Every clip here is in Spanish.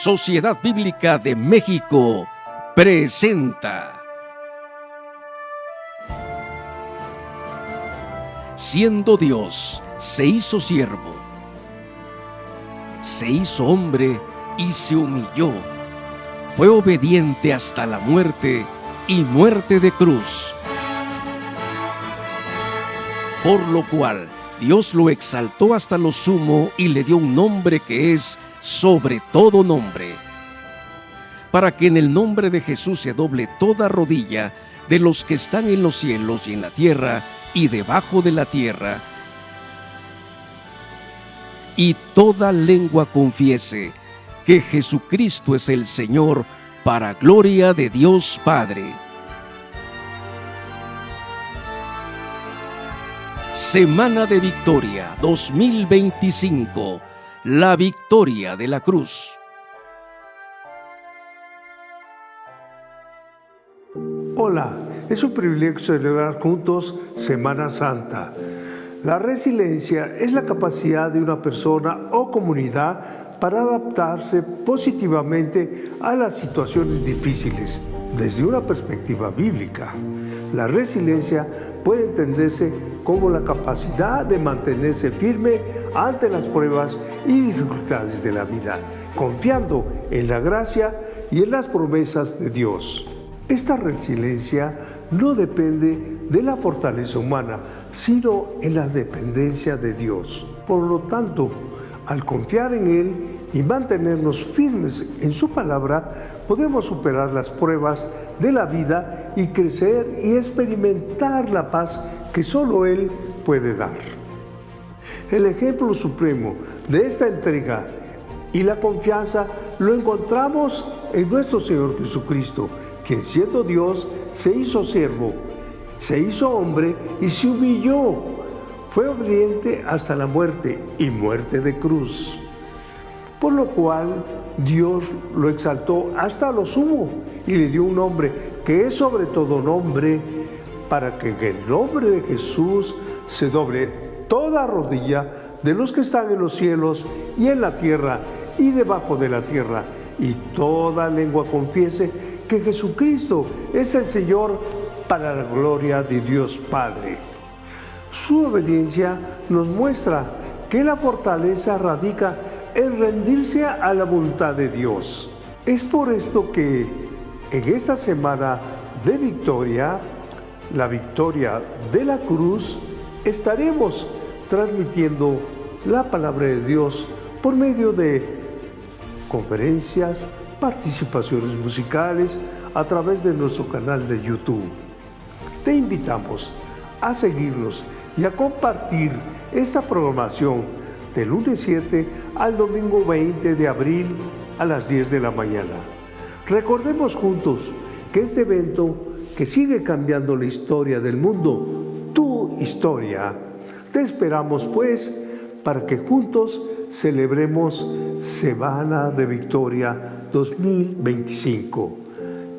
Sociedad Bíblica de México presenta Siendo Dios, se hizo siervo, se hizo hombre y se humilló. Fue obediente hasta la muerte y muerte de cruz. Por lo cual Dios lo exaltó hasta lo sumo y le dio un nombre que es sobre todo nombre, para que en el nombre de Jesús se doble toda rodilla de los que están en los cielos y en la tierra y debajo de la tierra, y toda lengua confiese que Jesucristo es el Señor, para gloria de Dios Padre. Semana de Victoria 2025, la victoria de la cruz. Hola, es un privilegio celebrar juntos Semana Santa. La resiliencia es la capacidad de una persona o comunidad para adaptarse positivamente a las situaciones difíciles. Desde una perspectiva bíblica, la resiliencia puede entenderse como la capacidad de mantenerse firme ante las pruebas y dificultades de la vida, confiando en la gracia y en las promesas de Dios. Esta resiliencia no depende de la fortaleza humana, sino en la dependencia de Dios. Por lo tanto, al confiar en Él y mantenernos firmes en su palabra, podemos superar las pruebas de la vida y crecer y experimentar la paz que solo Él puede dar. El ejemplo supremo de esta entrega y la confianza lo encontramos en nuestro Señor Jesucristo, quien siendo Dios se hizo siervo, se hizo hombre y se humilló. Fue obediente hasta la muerte y muerte de cruz. Por lo cual Dios lo exaltó hasta lo sumo y le dio un nombre que es sobre todo nombre, para que en el nombre de Jesús se doble toda rodilla de los que están en los cielos y en la tierra y debajo de la tierra, y toda lengua confiese que Jesucristo es el Señor, para la gloria de Dios Padre. Su obediencia nos muestra que la fortaleza radica en rendirse a la voluntad de Dios. Es por esto que en esta semana de victoria, la victoria de la cruz, estaremos transmitiendo la palabra de Dios por medio de conferencias, participaciones musicales a través de nuestro canal de YouTube. Te invitamos a seguirnos y a compartir esta programación del lunes 7 al domingo 20 de abril a las 10 de la mañana. Recordemos juntos que este evento que sigue cambiando la historia del mundo, tu historia, te esperamos pues para que juntos celebremos Semana de Victoria 2025.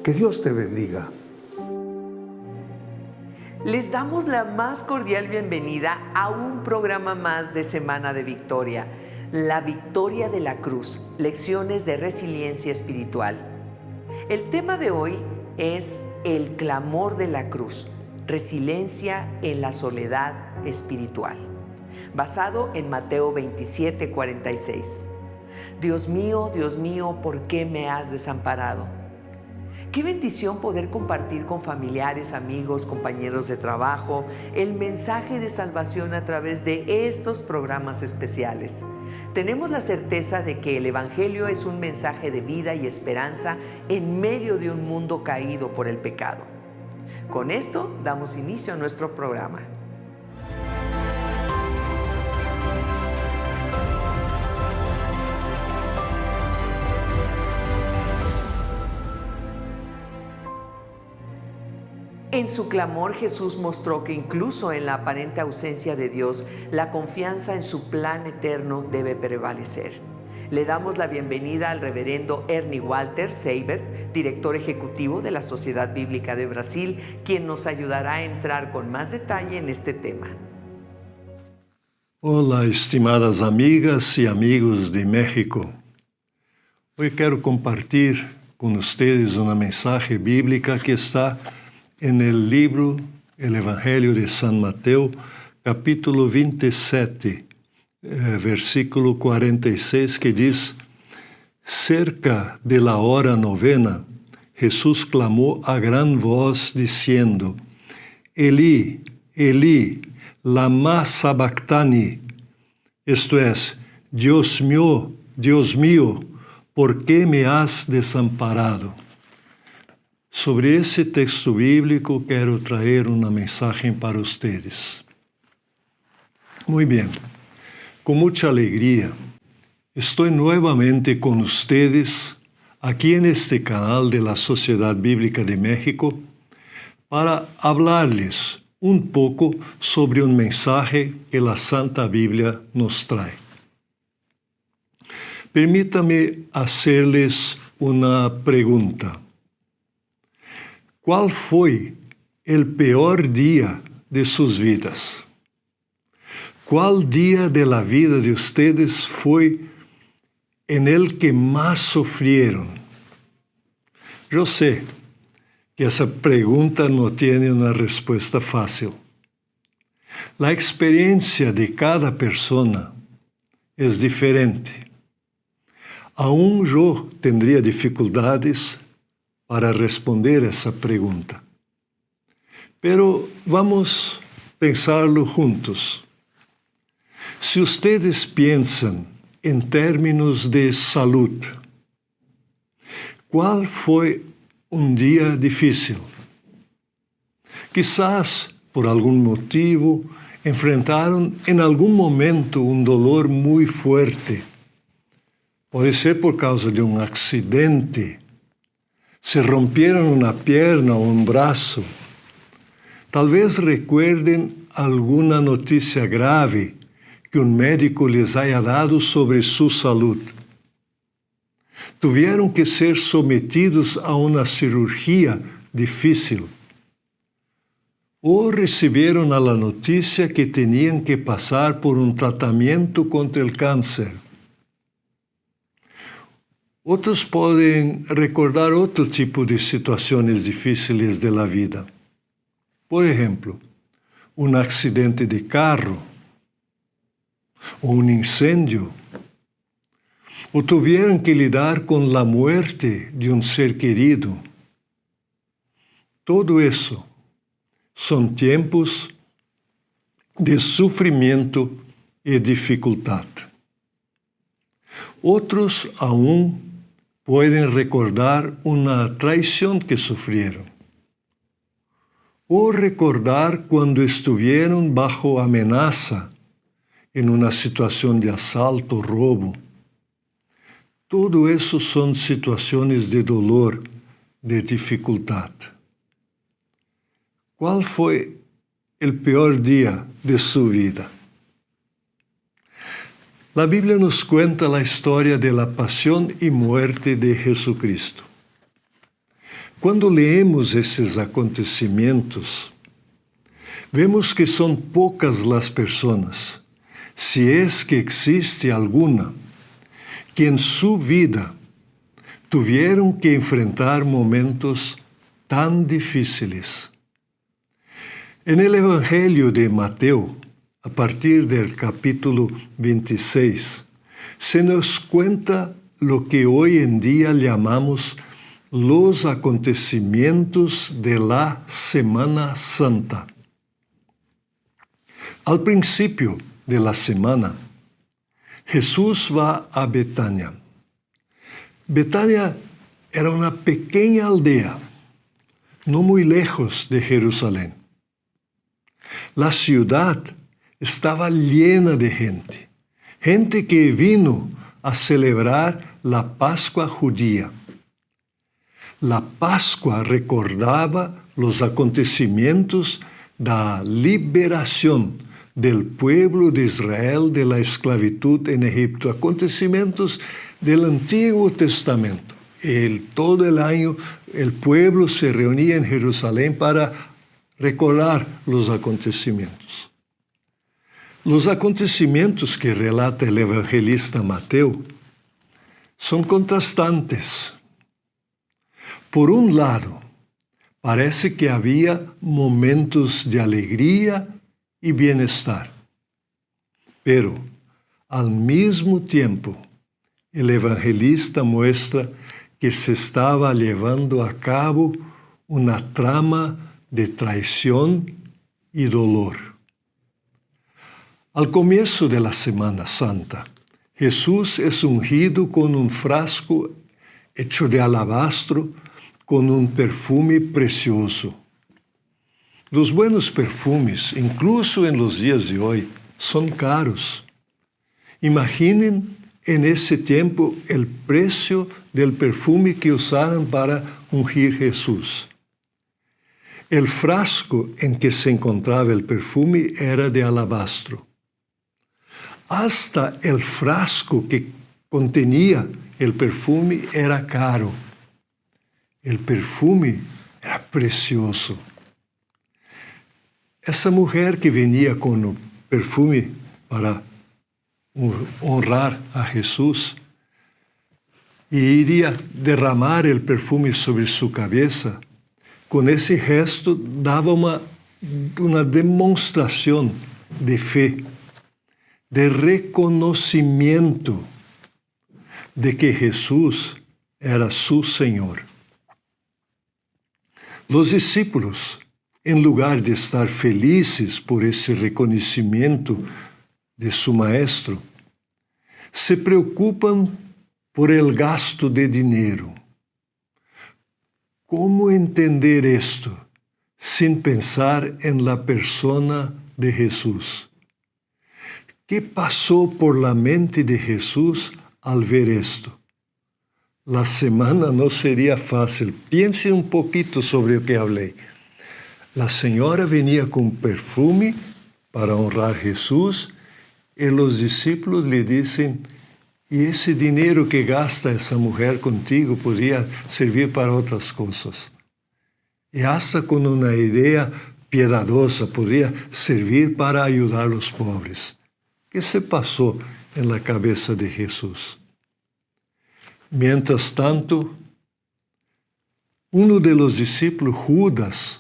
Que Dios te bendiga. Les damos la más cordial bienvenida a un programa más de Semana de Victoria, la victoria de la cruz, lecciones de resiliencia espiritual. El tema de hoy es el clamor de la cruz, resiliencia en la soledad espiritual, basado en Mateo 27:46. Dios mío, ¿por qué me has desamparado? Qué bendición poder compartir con familiares, amigos, compañeros de trabajo el mensaje de salvación a través de estos programas especiales. Tenemos la certeza de que el Evangelio es un mensaje de vida y esperanza en medio de un mundo caído por el pecado. Con esto damos inicio a nuestro programa. En su clamor, Jesús mostró que incluso en la aparente ausencia de Dios, la confianza en su plan eterno debe prevalecer. Le damos la bienvenida al reverendo Ernie Walter Seibert, director ejecutivo de la Sociedad Bíblica de Brasil, quien nos ayudará a entrar con más detalle en este tema. Hola, estimadas amigas y amigos de México. Hoy quiero compartir con ustedes una mensaje bíblica que está en el libro, el Evangelio de San Mateo, capítulo 27, versículo 46, que dice: cerca de la hora novena, Jesús clamó a gran voz diciendo: Elí, Elí, lama sabactani. Esto es, Dios mío, ¿por qué me has desamparado? Sobre ese texto bíblico quiero traer una mensaje para ustedes. Muy bien, con mucha alegría, estoy nuevamente con ustedes aquí en este canal de la Sociedad Bíblica de México para hablarles un poco sobre un mensaje que la Santa Biblia nos trae. Permítame hacerles una pregunta. ¿Cuál fue el peor día de sus vidas? ¿Cuál día de la vida de ustedes fue en el que más sufrieron? Yo sé que esa pregunta no tiene una respuesta fácil. La experiencia de cada persona es diferente. Aún yo tendría dificultades para responder esa pregunta. Pero vamos a pensarlo juntos. Si ustedes piensan en términos de salud, ¿cuál fue un día difícil? Quizás por algún motivo enfrentaron en algún momento un dolor muy fuerte. Puede ser por causa de un accidente. Se rompieron una pierna o un brazo. Tal vez recuerden alguna noticia grave que un médico les haya dado sobre su salud. Tuvieron que ser sometidos a una cirugía difícil. O recibieron a la noticia que tenían que pasar por un tratamiento contra el cáncer. Otros pueden recordar otro tipo de situaciones difíciles de la vida. Por ejemplo, un accidente de carro, o un incendio, o tuvieron que lidar con la muerte de un ser querido. Todo eso son tiempos de sufrimiento y dificultad. Otros aún pueden recordar una traición que sufrieron, o recordar cuando estuvieron bajo amenaza en una situación de asalto o robo. Todo eso son situaciones de dolor, de dificultad. ¿Cuál fue el peor día de su vida? La Biblia nos cuenta la historia de la pasión y muerte de Jesucristo. Cuando leemos esos acontecimientos, vemos que son pocas las personas, si es que existe alguna, que en su vida tuvieron que enfrentar momentos tan difíciles. En el Evangelio de Mateo, a partir del capítulo 26, se nos cuenta lo que hoy en día llamamos los acontecimientos de la Semana Santa. Al principio de la semana, Jesús va a Betania. Betania era una pequeña aldea, no muy lejos de Jerusalén. La ciudad estaba llena de gente, gente que vino a celebrar la Pascua judía. La Pascua recordaba los acontecimientos de la liberación del pueblo de Israel de la esclavitud en Egipto, acontecimientos del Antiguo Testamento. Todo el año el pueblo se reunía en Jerusalén para recordar los acontecimientos. Los acontecimientos que relata el evangelista Mateo son contrastantes. Por un lado, parece que había momentos de alegría y bienestar, pero al mismo tiempo, el evangelista muestra que se estaba llevando a cabo una trama de traición y dolor. Al comienzo de la Semana Santa, Jesús es ungido con un frasco hecho de alabastro con un perfume precioso. Los buenos perfumes, incluso en los días de hoy, son caros. Imaginen en ese tiempo el precio del perfume que usaron para ungir Jesús. El frasco en que se encontraba el perfume era de alabastro. Hasta el frasco que contenía el perfume era caro. El perfume era precioso. Esa mujer que venía con el perfume para honrar a Jesús y iría derramar el perfume sobre su cabeza, con ese gesto daba una demostración de fe, de reconocimiento de que Jesús era su Señor. Los discípulos, en lugar de estar felices por ese reconocimiento de su maestro, se preocupan por el gasto de dinero. ¿Cómo entender esto sin pensar en la persona de Jesús? ¿Qué pasó por la mente de Jesús al ver esto? La semana no sería fácil. Piense un poquito sobre lo que hablé. La señora venía con perfume para honrar a Jesús y los discípulos le dicen, y ese dinero que gasta esa mujer contigo podría servir para otras cosas. Y hasta con una idea piadosa podría servir para ayudar a los pobres. ¿Qué se pasó en la cabeza de Jesús? Mientras tanto, uno de los discípulos, Judas,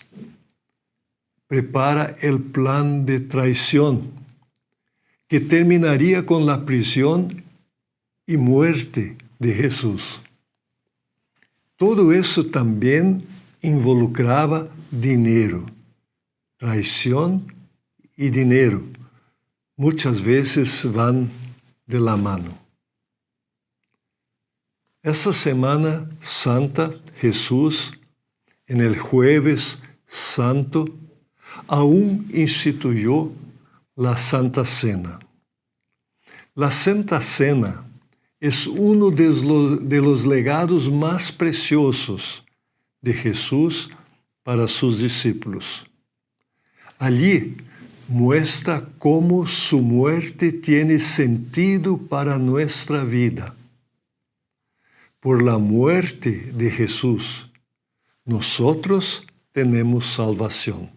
prepara el plan de traición que terminaría con la prisión y muerte de Jesús. Todo eso también involucraba dinero, traición y dinero. Muchas veces van de la mano. Esa Semana Santa, Jesús, en el Jueves Santo, aún instituyó la Santa Cena. La Santa Cena es uno de los legados más preciosos de Jesús para sus discípulos. Allí muestra cómo su muerte tiene sentido para nuestra vida. Por la muerte de Jesús, nosotros tenemos salvación.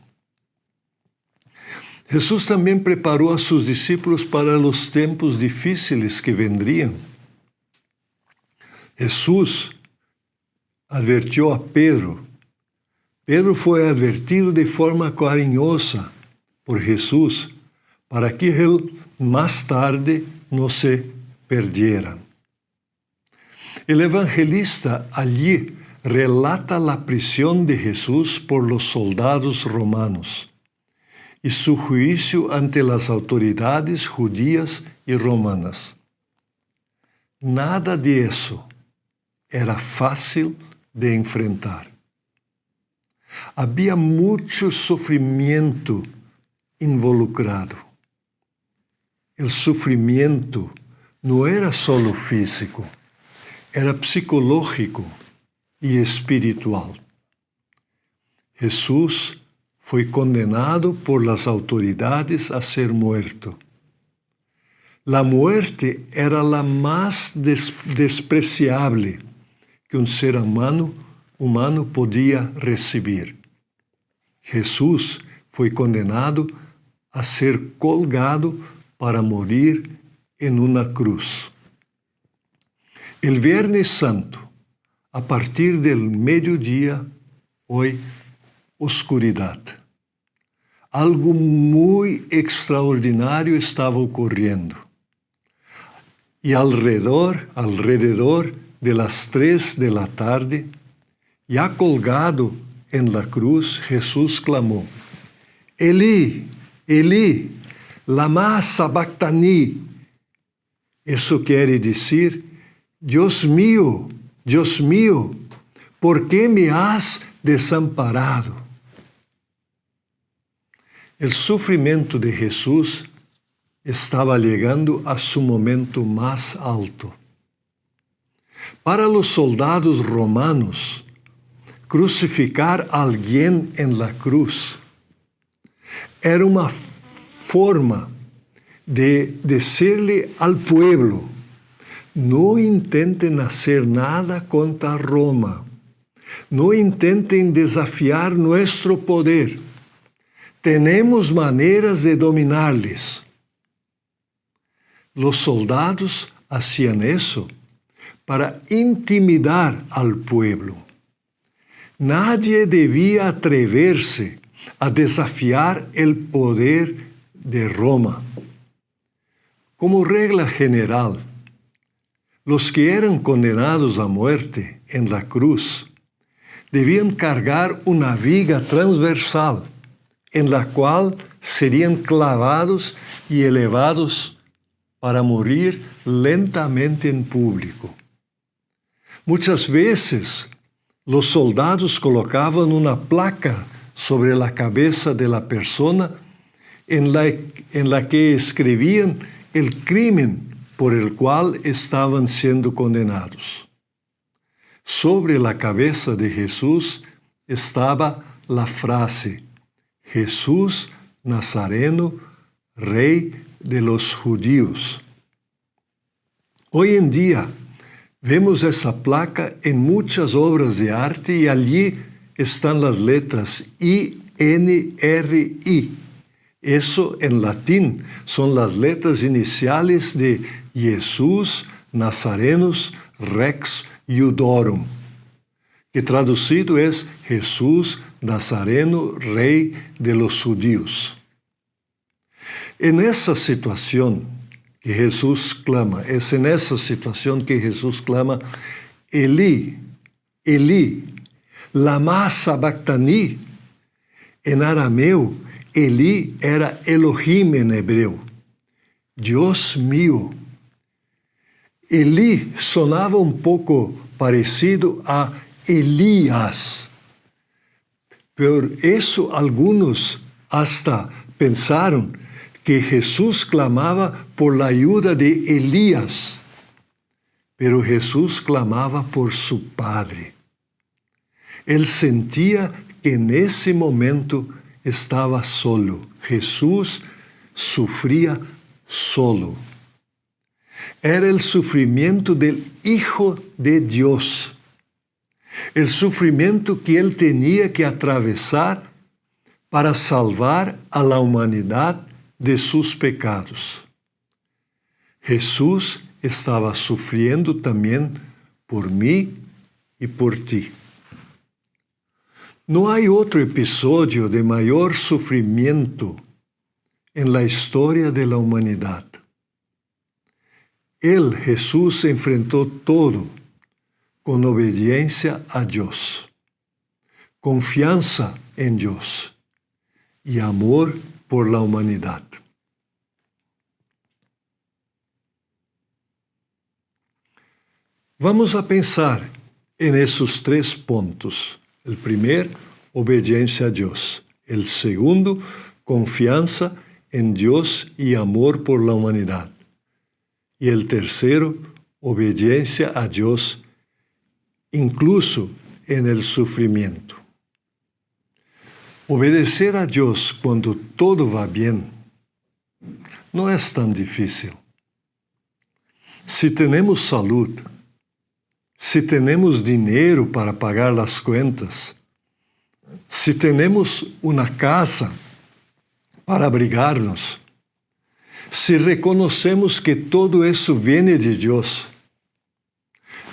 Jesús también preparó a sus discípulos para los tiempos difíciles que vendrían. Jesús advirtió a Pedro. Pedro fue advertido de forma cariñosa por Jesús para que él más tarde no se perdiera. El evangelista allí relata la prisión de Jesús por los soldados romanos y su juicio ante las autoridades judías y romanas. Nada de eso era fácil de enfrentar. Había mucho sufrimiento involucrado. El sufrimiento no era solo físico, era psicológico y espiritual. Jesús fue condenado por las autoridades a ser muerto. La muerte era la más despreciable que un ser humano podía recibir. Jesús fue condenado a ser colgado para morir en una cruz. El Viernes Santo, a partir del mediodía, hoy, oscuridad. Algo muy extraordinario estaba ocurriendo. Y alrededor de las 3 de la tarde, ya colgado en la cruz, Jesús clamó, Elí, Elí, lama sabactani. Eso quiere decir, Dios mío, ¿por qué me has desamparado? El sufrimiento de Jesús estaba llegando a su momento más alto. Para los soldados romanos, crucificar a alguien en la cruz era una forma de decirle al pueblo, no intenten hacer nada contra Roma, no intenten desafiar nuestro poder, tenemos maneras de dominarles. Los soldados hacían eso para intimidar al pueblo. Nadie debía atreverse a desafiar el poder de Roma. Como regla general, los que eran condenados a muerte en la cruz debían cargar una viga transversal en la cual serían clavados y elevados para morir lentamente en público. Muchas veces los soldados colocaban una placa sobre la cabeza de la persona en la que escribían el crimen por el cual estaban siendo condenados. Sobre la cabeza de Jesús estaba la frase, Jesús Nazareno, Rey de los Judíos. Hoy en día vemos esa placa en muchas obras de arte y allí están las letras I-N-R-I. Eso en latín son las letras iniciales de Jesús Nazarenus Rex Iudorum, que traducido es Jesús Nazareno, Rey de los Judíos. En esa situación que Jesús clama, Elí, Elí, lama sabactani. En arameo, Elí era Elohim en hebreo, Dios mío. Elí sonaba un poco parecido a Elías. Por eso algunos hasta pensaron que Jesús clamaba por la ayuda de Elías, pero Jesús clamaba por su Padre. Él sentía que en ese momento estaba solo. Jesús sufría solo. Era el sufrimiento del Hijo de Dios. El sufrimiento que Él tenía que atravesar para salvar a la humanidad de sus pecados. Jesús estaba sufriendo también por mí y por ti. No hay otro episodio de mayor sufrimiento en la historia de la humanidad. Él, Jesús, enfrentó todo con obediencia a Dios, confianza en Dios y amor por la humanidad. Vamos a pensar en esos 3 puntos. El primer, obediencia a Dios. El segundo, confianza en Dios y amor por la humanidad. Y el tercero, obediencia a Dios, incluso en el sufrimiento. Obedecer a Dios cuando todo va bien no es tan difícil. Si tenemos salud, si tenemos dinero para pagar las cuentas, si tenemos una casa para abrigarnos, si reconocemos que todo eso viene de Dios,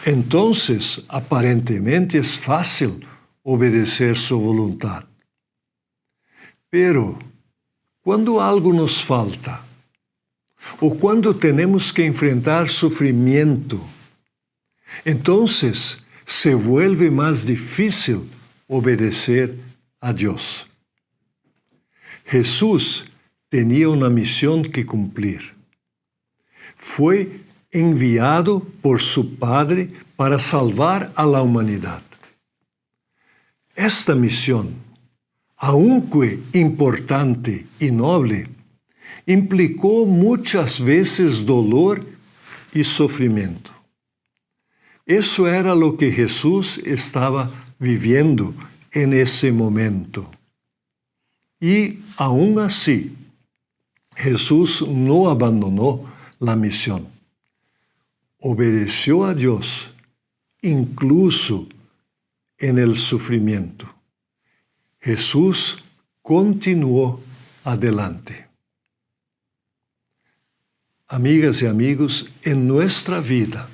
Entonces, aparentemente es fácil obedecer su voluntad. Pero, cuando algo nos falta, o cuando tenemos que enfrentar sufrimiento, entonces se vuelve más difícil obedecer a Dios. Jesús tenía una misión que cumplir. Fue enviado por su Padre para salvar a la humanidad. Esta misión, aunque importante y noble, implicó muchas veces dolor y sufrimiento. Eso era lo que Jesús estaba viviendo en ese momento. Y aún así, Jesús no abandonó la misión. Obedeció a Dios, incluso en el sufrimiento. Jesús continuó adelante. Amigas y amigos, en nuestra vida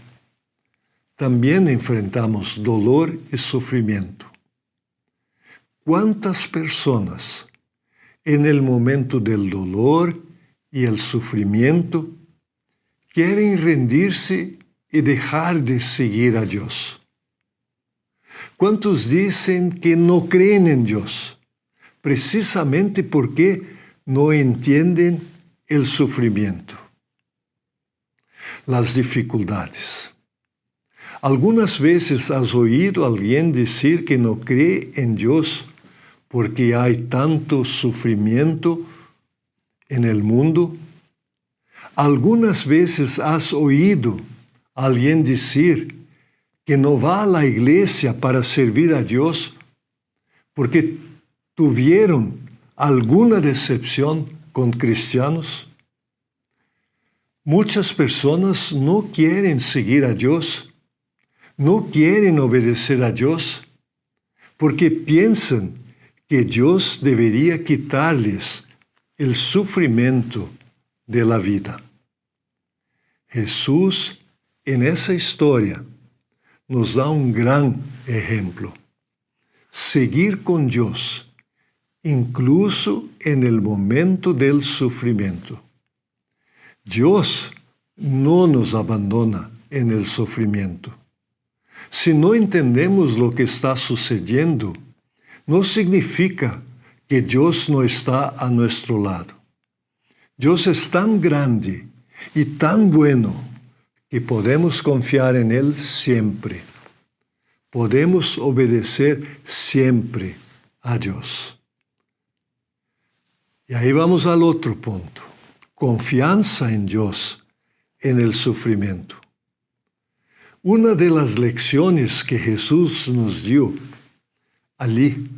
también enfrentamos dolor y sufrimiento. ¿Cuántas personas en el momento del dolor y el sufrimiento quieren rendirse y dejar de seguir a Dios? ¿Cuántos dicen que no creen en Dios precisamente porque no entienden el sufrimiento, las dificultades? Algunas veces has oído a alguien decir que no cree en Dios porque hay tanto sufrimiento en el mundo. Algunas veces has oído a alguien decir que no va a la iglesia para servir a Dios porque tuvieron alguna decepción con cristianos. Muchas personas no quieren seguir a Dios, no quieren obedecer a Dios porque piensan que Dios debería quitarles el sufrimiento de la vida. Jesús, en esa historia, nos da un gran ejemplo. Seguir con Dios, incluso en el momento del sufrimiento. Dios no nos abandona en el sufrimiento. Si no entendemos lo que está sucediendo, no significa que Dios no está a nuestro lado. Dios es tan grande y tan bueno que podemos confiar en Él siempre. Podemos obedecer siempre a Dios. Y ahí vamos al otro punto. Confianza en Dios en el sufrimiento. Una de las lecciones que Jesús nos dio allí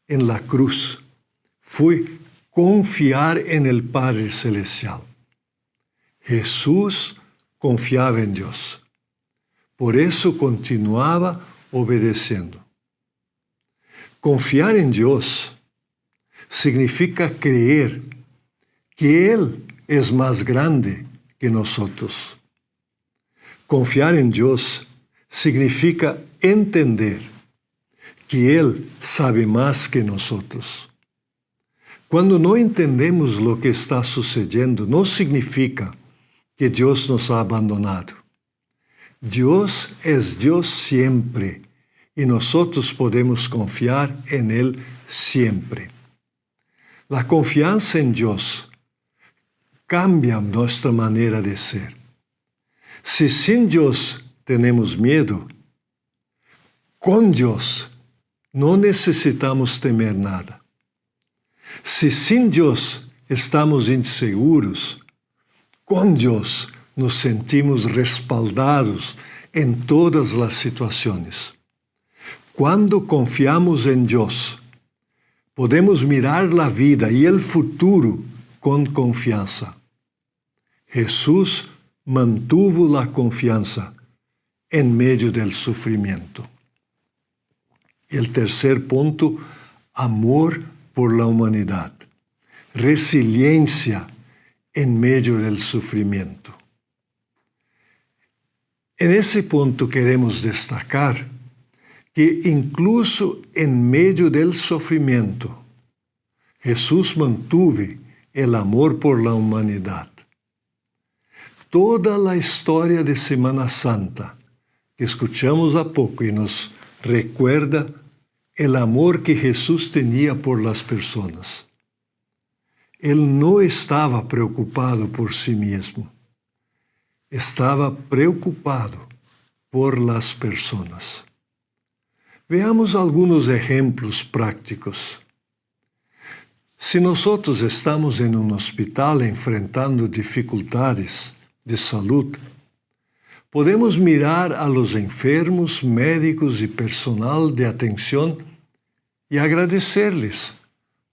en la cruz fue confiar en el Padre Celestial. Jesús confiaba en Dios. Por eso continuaba obedeciendo. Confiar en Dios significa creer que Él es más grande que nosotros. Confiar en Dios significa entender que Él sabe más que nosotros. Cuando no entendemos lo que está sucediendo, no significa que Dios nos ha abandonado. Dios es Dios siempre y nosotros podemos confiar en Él siempre. La confianza en Dios cambia nuestra manera de ser. Si sin Dios tenemos miedo, con Dios no necesitamos temer nada. Si sin Dios estamos inseguros, con Dios nos sentimos respaldados en todas las situaciones. Cuando confiamos en Dios, podemos mirar la vida y el futuro con confianza. Jesús mantuvo la confianza en medio del sufrimiento. El tercer punto, amor por la humanidad. Resiliencia en medio del sufrimiento. En ese punto queremos destacar que incluso en medio del sufrimiento, Jesús mantuvo el amor por la humanidad. Toda la historia de Semana Santa que escuchamos a poco y nos recuerda el amor que Jesús tenía por las personas. Él no estaba preocupado por sí mismo, estaba preocupado por las personas. Veamos algunos ejemplos prácticos. Si nosotros estamos en un hospital enfrentando dificultades de salud, podemos mirar a los enfermos, médicos y personal de atención y agradecerles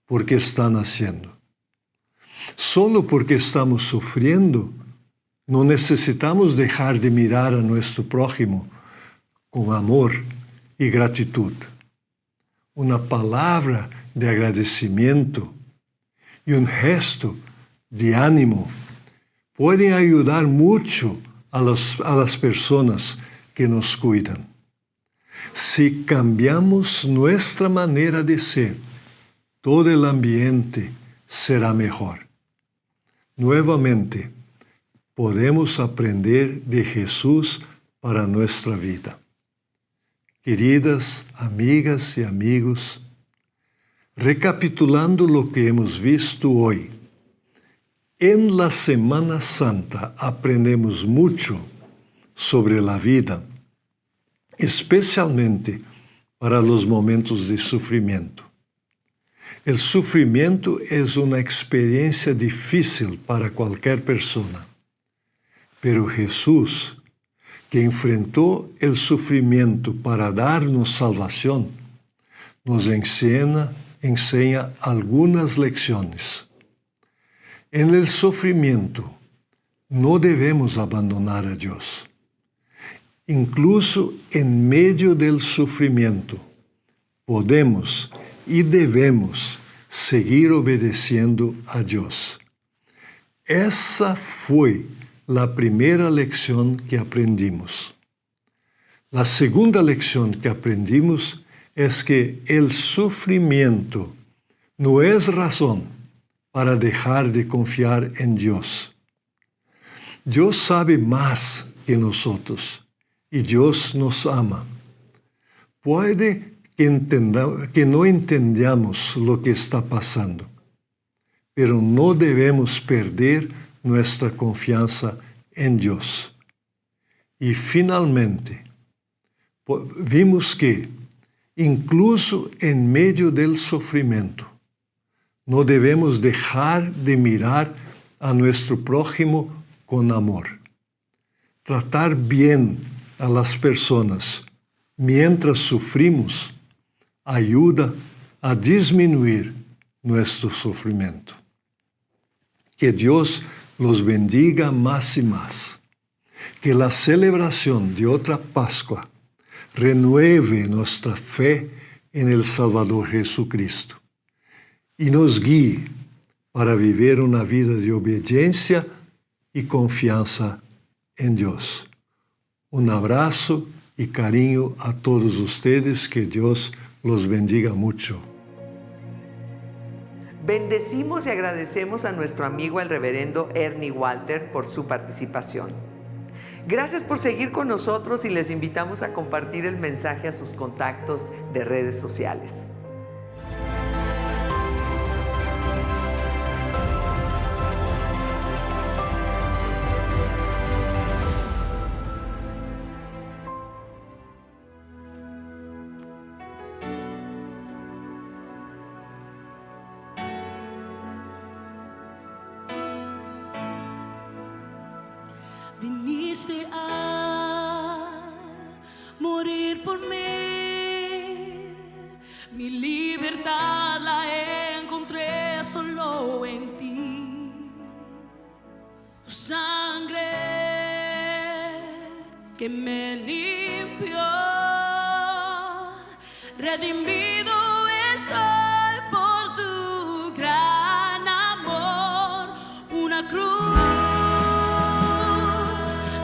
por que están haciendo. Solo porque estamos sufriendo, no necesitamos dejar de mirar a nuestro prójimo con amor y gratitud. Una palabra de agradecimiento y un gesto de ánimo pueden ayudar mucho a las personas que nos cuidan. Si cambiamos nuestra manera de ser, todo el ambiente será mejor. Nuevamente, podemos aprender de Jesús para nuestra vida. Queridas amigas y amigos, recapitulando lo que hemos visto hoy, en la Semana Santa aprendemos mucho sobre la vida, especialmente para los momentos de sufrimiento. El sufrimiento es una experiencia difícil para cualquier persona, pero Jesús, que enfrentó el sufrimiento para darnos salvación, nos enseña algunas lecciones. En el sufrimiento no debemos abandonar a Dios. Incluso en medio del sufrimiento, podemos y debemos seguir obedeciendo a Dios. Esa fue la primera lección que aprendimos. La segunda lección que aprendimos es que el sufrimiento no es razón para dejar de confiar en Dios. Dios sabe más que nosotros y Dios nos ama. Puede que no entendamos lo que está pasando, pero no debemos perder nuestra confianza en Dios. Y finalmente, vimos que, incluso en medio del sufrimiento, no debemos dejar de mirar a nuestro prójimo con amor. Tratar bien a las personas mientras sufrimos ayuda a disminuir nuestro sufrimiento. Que Dios los bendiga más y más. Que la celebración de otra Pascua renueve nuestra fe en el Salvador Jesucristo y nos guíe para vivir una vida de obediencia y confianza en Dios. Un abrazo y cariño a todos ustedes. Que Dios los bendiga mucho. Bendecimos y agradecemos a nuestro amigo el reverendo Ernie Walter por su participación. Gracias por seguir con nosotros y les invitamos a compartir el mensaje a sus contactos de redes sociales. Viniste a morir por mí, mi libertad la encontré solo en ti. Tu sangre que me limpió, redimido estoy por tu gran amor, una cruz.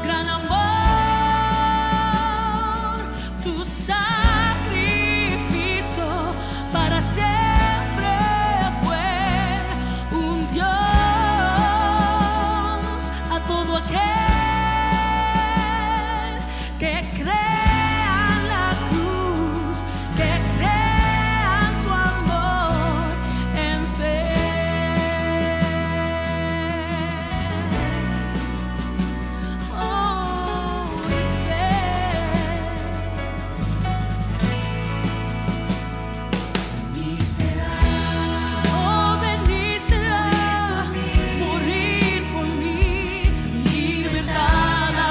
Gran amor, que crean la cruz, que crean su amor en fe. Oh, en fe. Oh, veniste a morir por mí, mi libertad la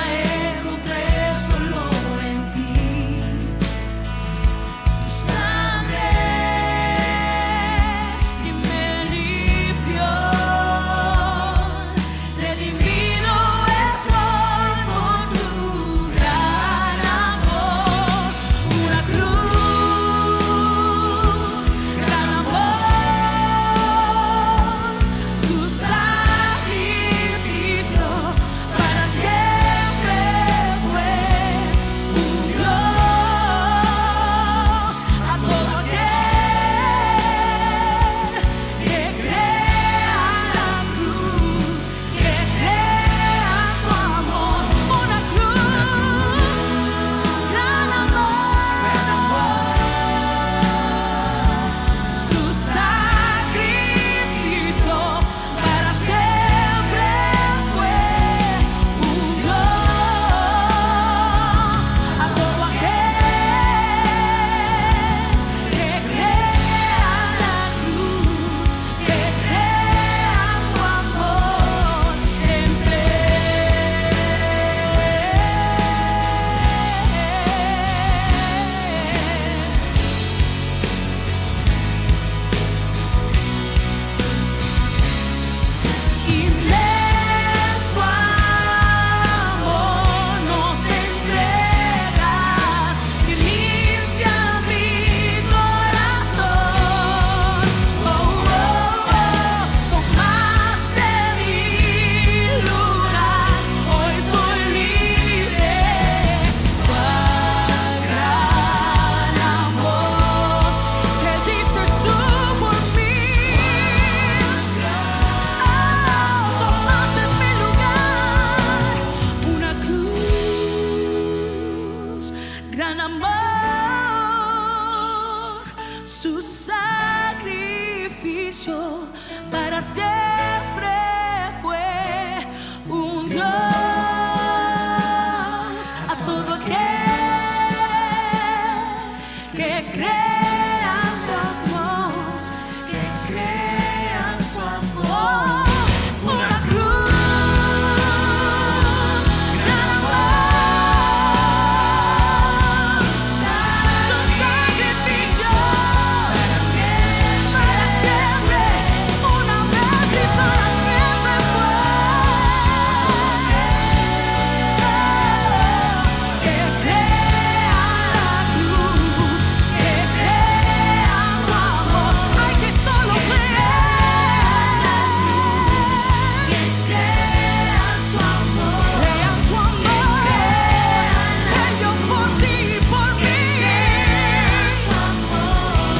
encontré solo en ti. Tu sangre que me limpió, redimido estoy por tu gran amor. Una cruz, gran amor, su sacrificio para siempre fue un Dios a todo aquel que crea la cruz, que crea su amor. Una cruz, gran amor, su sacrificio para siempre fue un Dios a todo aquel que crea la cruz, que crea su amor en fe. Inmenso amor nos entregas, que limpia mi corazón. Oh, oh, oh, tomaste mi lugar, hoy soy libre. Cuán gran amor que dices tú por mí. Tomaste mi lugar, una cruz, gran amor, su sacrificio para siempre fue un Dios a todo aquel que crean su amor, que crean su amor. Una cruz, gran amor, su sacrificio para siempre, una vez y para siempre fue que crea la cruz, que crea su amor. Hay que solo creer, que crean su amor, crean su amor, creyó por ti y por mí, su amor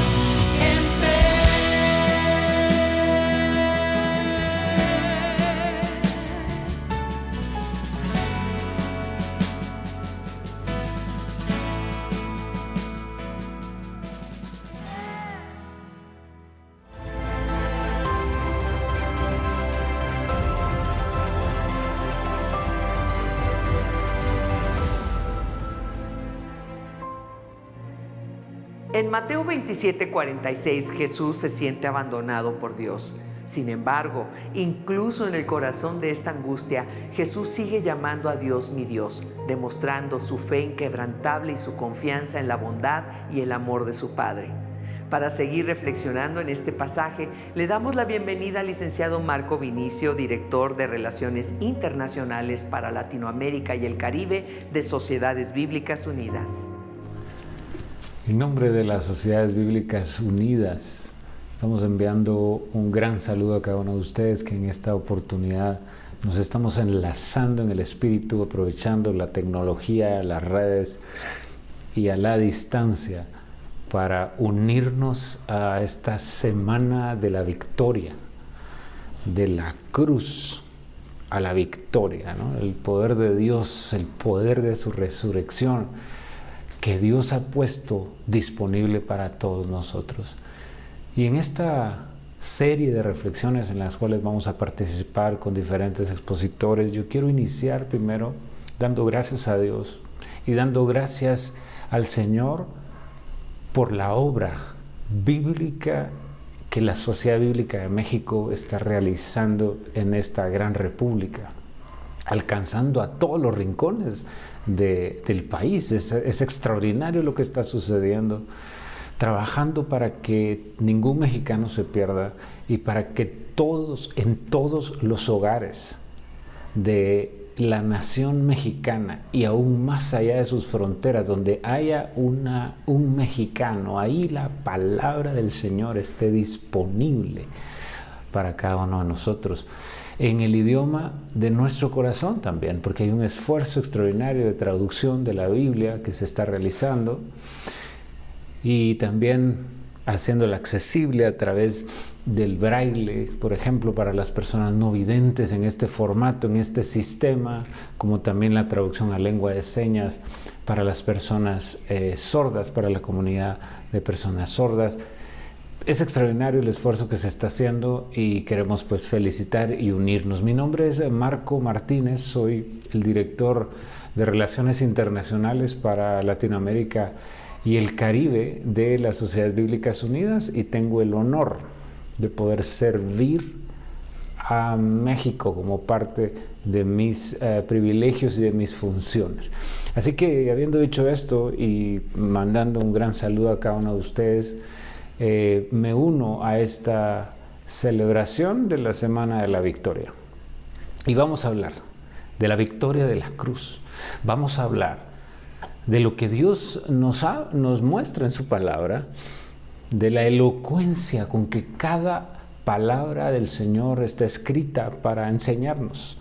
en fe. En Mateo 27:46 Jesús se siente abandonado por Dios. Sin embargo, incluso en el corazón de esta angustia, Jesús sigue llamando a Dios mi Dios, demostrando su fe inquebrantable y su confianza en la bondad y el amor de su Padre. Para seguir reflexionando en este pasaje, le damos la bienvenida al licenciado Marco Vinicio, director de Relaciones Internacionales para Latinoamérica y el Caribe de Sociedades Bíblicas Unidas. En nombre de las Sociedades Bíblicas Unidas, estamos enviando un gran saludo a cada uno de ustedes que en esta oportunidad nos estamos enlazando en el Espíritu, aprovechando la tecnología, las redes y a la distancia para unirnos a esta semana de la victoria, de la cruz, a la victoria, ¿no? El poder de Dios, el poder de su resurrección que Dios ha puesto disponible para todos nosotros. Y en esta serie de reflexiones en las cuales vamos a participar con diferentes expositores, yo quiero iniciar primero dando gracias a Dios y dando gracias al Señor por la obra bíblica que la Sociedad Bíblica de México está realizando en esta gran república, alcanzando a todos los rincones del país. Es extraordinario lo que está sucediendo, trabajando para que ningún mexicano se pierda y para que todos, en todos los hogares de la nación mexicana y aún más allá de sus fronteras, donde haya un mexicano, ahí la palabra del Señor esté disponible para cada uno de nosotros, en el idioma de nuestro corazón también, porque hay un esfuerzo extraordinario de traducción de la Biblia que se está realizando y también haciéndola accesible a través del braille, por ejemplo, para las personas no videntes en este formato, en este sistema, como también la traducción a lengua de señas para las personas sordas, para la comunidad de personas sordas. Es extraordinario el esfuerzo que se está haciendo y queremos pues felicitar y unirnos. Mi nombre es Marco Martínez, soy el director de Relaciones Internacionales para Latinoamérica y el Caribe de las Sociedades Bíblicas Unidas y tengo el honor de poder servir a México como parte de mis privilegios y de mis funciones. Así que habiendo dicho esto y mandando un gran saludo a cada uno de ustedes, me uno a esta celebración de la Semana de la Victoria. Y vamos a hablar de la victoria de la cruz. Vamos a hablar de lo que Dios nos muestra en su palabra, de la elocuencia con que cada palabra del Señor está escrita para enseñarnos,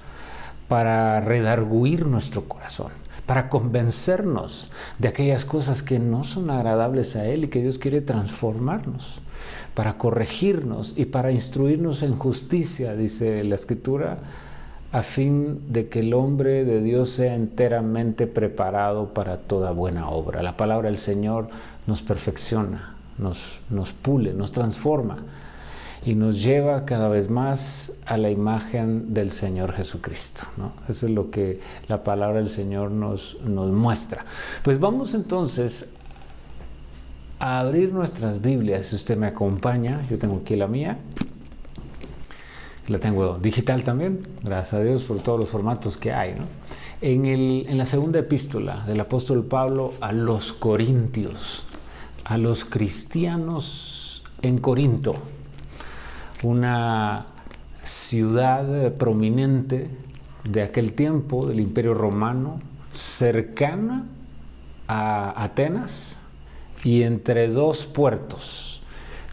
para redarguir nuestro corazón, para convencernos de aquellas cosas que no son agradables a Él y que Dios quiere transformarnos, para corregirnos y para instruirnos en justicia, dice la Escritura, a fin de que el hombre de Dios sea enteramente preparado para toda buena obra. La palabra del Señor nos perfecciona, nos pule, nos transforma y nos lleva cada vez más a la imagen del Señor Jesucristo, ¿no? Eso es lo que la palabra del Señor nos muestra. Pues vamos entonces a abrir nuestras Biblias. Si usted me acompaña, yo tengo aquí la mía. La tengo digital también, gracias a Dios por todos los formatos que hay, ¿no? En la segunda epístola del apóstol Pablo a los Corintios, a los cristianos en Corinto, una ciudad prominente de aquel tiempo, del Imperio Romano, cercana a Atenas y entre dos puertos.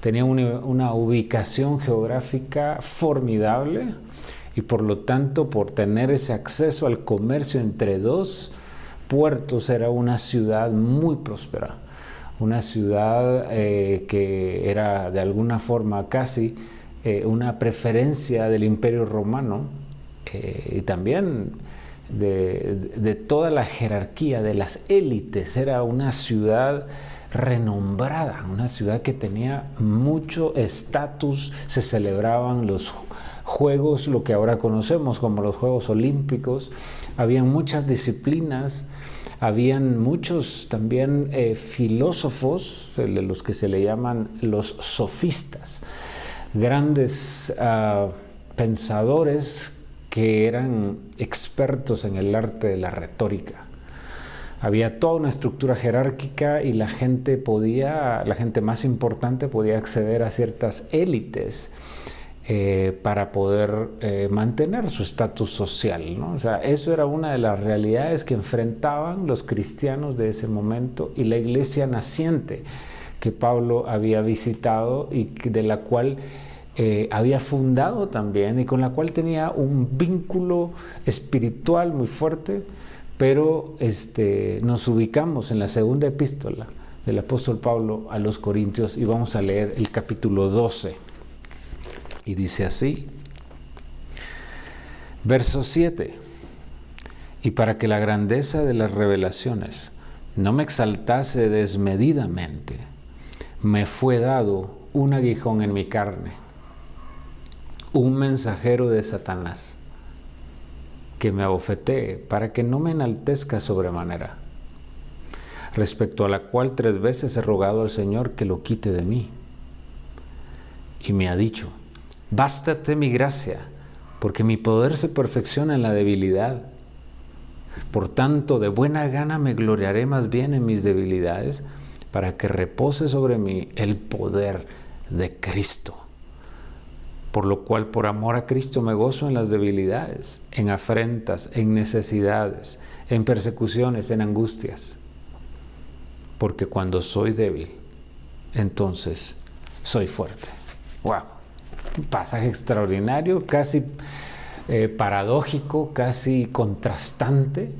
Tenía una ubicación geográfica formidable y por lo tanto, por tener ese acceso al comercio entre dos puertos, era una ciudad muy próspera, una ciudad que era de alguna forma casi una preferencia del Imperio Romano y también de toda la jerarquía de las élites. Era una ciudad renombrada, una ciudad que tenía mucho estatus. Se celebraban los Juegos, lo que ahora conocemos como los Juegos Olímpicos. Habían muchas disciplinas, habían muchos también filósofos, de los que se le llaman los sofistas, grandes pensadores que eran expertos en el arte de la retórica. Había toda una estructura jerárquica y la gente más importante podía acceder a ciertas élites para poder mantener su estatus social, ¿no? O sea, eso era una de las realidades que enfrentaban los cristianos de ese momento y la iglesia naciente que Pablo había visitado y de la cual había fundado también y con la cual tenía un vínculo espiritual muy fuerte. Pero nos ubicamos en la segunda epístola del apóstol Pablo a los Corintios y vamos a leer el capítulo 12. Y dice así: Verso 7. Y para que la grandeza de las revelaciones no me exaltase desmedidamente, me fue dado un aguijón en mi carne, un mensajero de Satanás, que me abofetee para que no me enaltezca sobremanera, respecto a la cual 3 veces he rogado al Señor que lo quite de mí. Y me ha dicho: bástate mi gracia, porque mi poder se perfecciona en la debilidad. Por tanto, de buena gana me gloriaré más bien en mis debilidades, para que repose sobre mí el poder de Cristo. Por lo cual, por amor a Cristo, me gozo en las debilidades, en afrentas, en necesidades, en persecuciones, en angustias. Porque cuando soy débil, entonces soy fuerte. ¡Wow! Un pasaje extraordinario, casi paradójico, casi contrastante,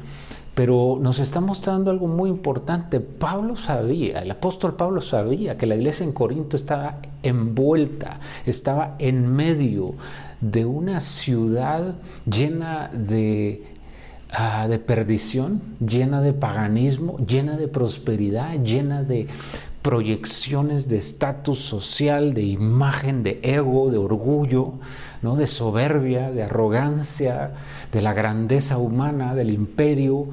pero nos está mostrando algo muy importante. Pablo sabía, el apóstol Pablo sabía que la iglesia en Corinto estaba envuelta, estaba en medio de una ciudad llena de perdición, llena de paganismo, llena de prosperidad, llena de proyecciones de estatus social, de imagen, de ego, de orgullo, ¿no? De soberbia, de arrogancia, de la grandeza humana, del imperio,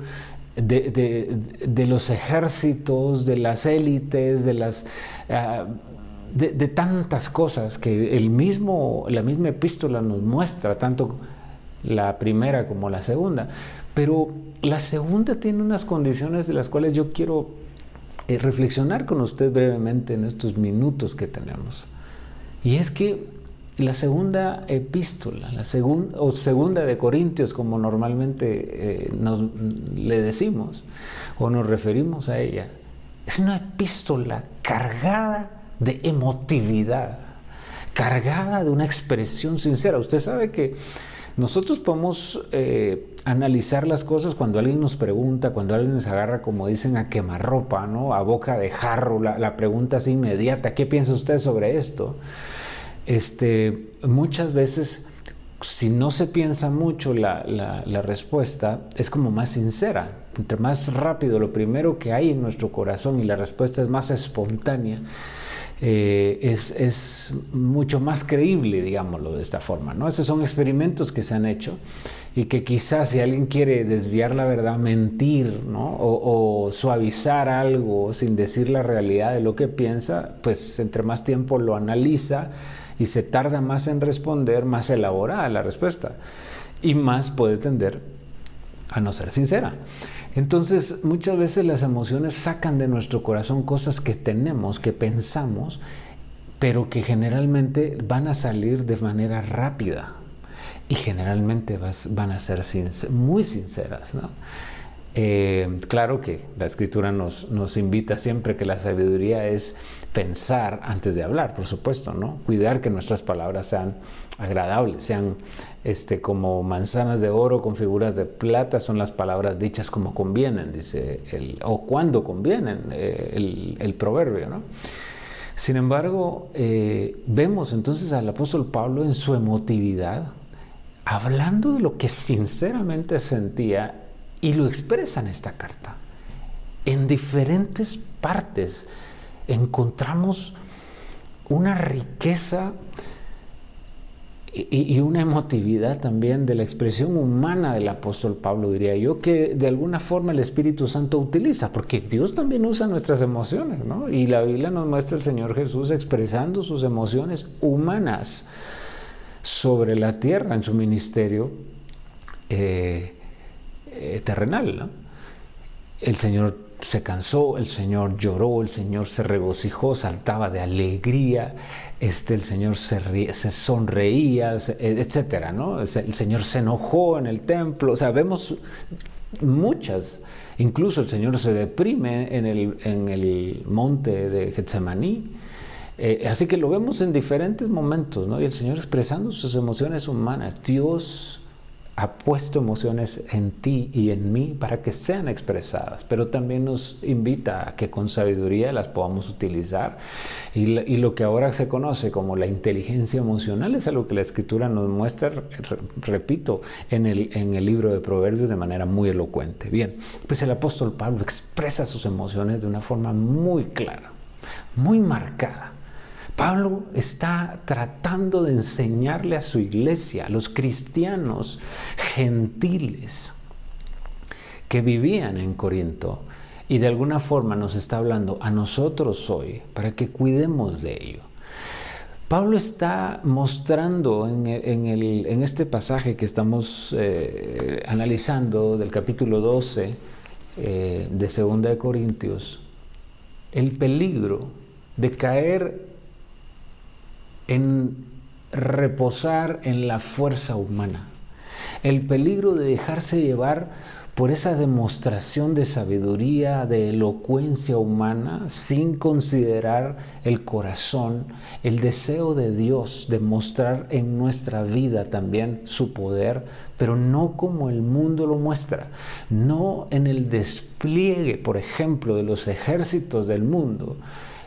de los ejércitos, de las élites, de tantas cosas que la misma epístola nos muestra, tanto la primera como la segunda. Pero la segunda tiene unas condiciones de las cuales yo quiero reflexionar con usted brevemente en estos minutos que tenemos. Y es que la segunda epístola, segunda de Corintios, como normalmente le decimos o nos referimos a ella, es una epístola cargada de emotividad, cargada de una expresión sincera. Usted sabe que nosotros podemos analizar las cosas cuando alguien nos pregunta, cuando alguien nos agarra, como dicen, a quemarropa, ¿no? A boca de jarro, la pregunta es inmediata: ¿qué piensa usted sobre esto? Muchas veces, si no se piensa mucho, la respuesta es como más sincera. Entre más rápido lo primero que hay en nuestro corazón y la respuesta es más espontánea, es mucho más creíble, digámoslo de esta forma, ¿no? Esos son experimentos que se han hecho y que quizás si alguien quiere desviar la verdad, mentir, ¿no? o suavizar algo sin decir la realidad de lo que piensa, pues entre más tiempo lo analiza y se tarda más en responder, más elaborada la respuesta y más puede tender a no ser sincera. Entonces, muchas veces las emociones sacan de nuestro corazón cosas que tenemos, que pensamos, pero que generalmente van a salir de manera rápida y generalmente van a ser muy sinceras, ¿no? Claro que la Escritura nos invita siempre que la sabiduría es pensar antes de hablar, por supuesto, ¿no? Cuidar que nuestras palabras sean agradables, sean como manzanas de oro con figuras de plata, son las palabras dichas como convienen, dice o cuando convienen, el proverbio, ¿no? Sin embargo, vemos entonces al apóstol Pablo en su emotividad, hablando de lo que sinceramente sentía, y lo expresa en esta carta. En diferentes partes encontramos una riqueza y una emotividad también de la expresión humana del apóstol Pablo, diría yo, que de alguna forma el Espíritu Santo utiliza, porque Dios también usa nuestras emociones, ¿no? Y la Biblia nos muestra al Señor Jesús expresando sus emociones humanas sobre la tierra en su ministerio terrenal, ¿no? El Señor se cansó, el Señor lloró, el Señor se regocijó, saltaba de alegría, el Señor se sonreía, etcétera, ¿no? El Señor se enojó en el templo. O sea, vemos muchas. Incluso el Señor se deprime en el monte de Getsemaní. Así que lo vemos en diferentes momentos, ¿no? Y el Señor expresando sus emociones humanas. Dios ha puesto emociones en ti y en mí para que sean expresadas, pero también nos invita a que con sabiduría las podamos utilizar. Y lo que ahora se conoce como la inteligencia emocional es algo que la Escritura nos muestra, repito, en el libro de Proverbios de manera muy elocuente. Bien, pues el apóstol Pablo expresa sus emociones de una forma muy clara, muy marcada. Pablo está tratando de enseñarle a su iglesia, a los cristianos gentiles que vivían en Corinto, y de alguna forma nos está hablando a nosotros hoy para que cuidemos de ello. Pablo está mostrando en este pasaje que estamos analizando del capítulo 12 de 2 de Corintios, el peligro de caer en reposar en la fuerza humana, el peligro de dejarse llevar por esa demostración de sabiduría, de elocuencia humana, sin considerar el corazón, el deseo de Dios de mostrar en nuestra vida también su poder, pero no como el mundo lo muestra, no en el despliegue, por ejemplo, de los ejércitos del mundo,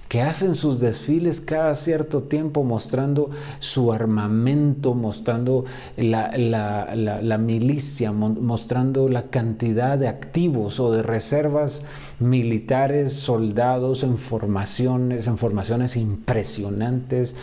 que hacen sus desfiles cada cierto tiempo mostrando su armamento, mostrando la milicia, mostrando la cantidad de activos o de reservas militares, soldados en formaciones impresionantes,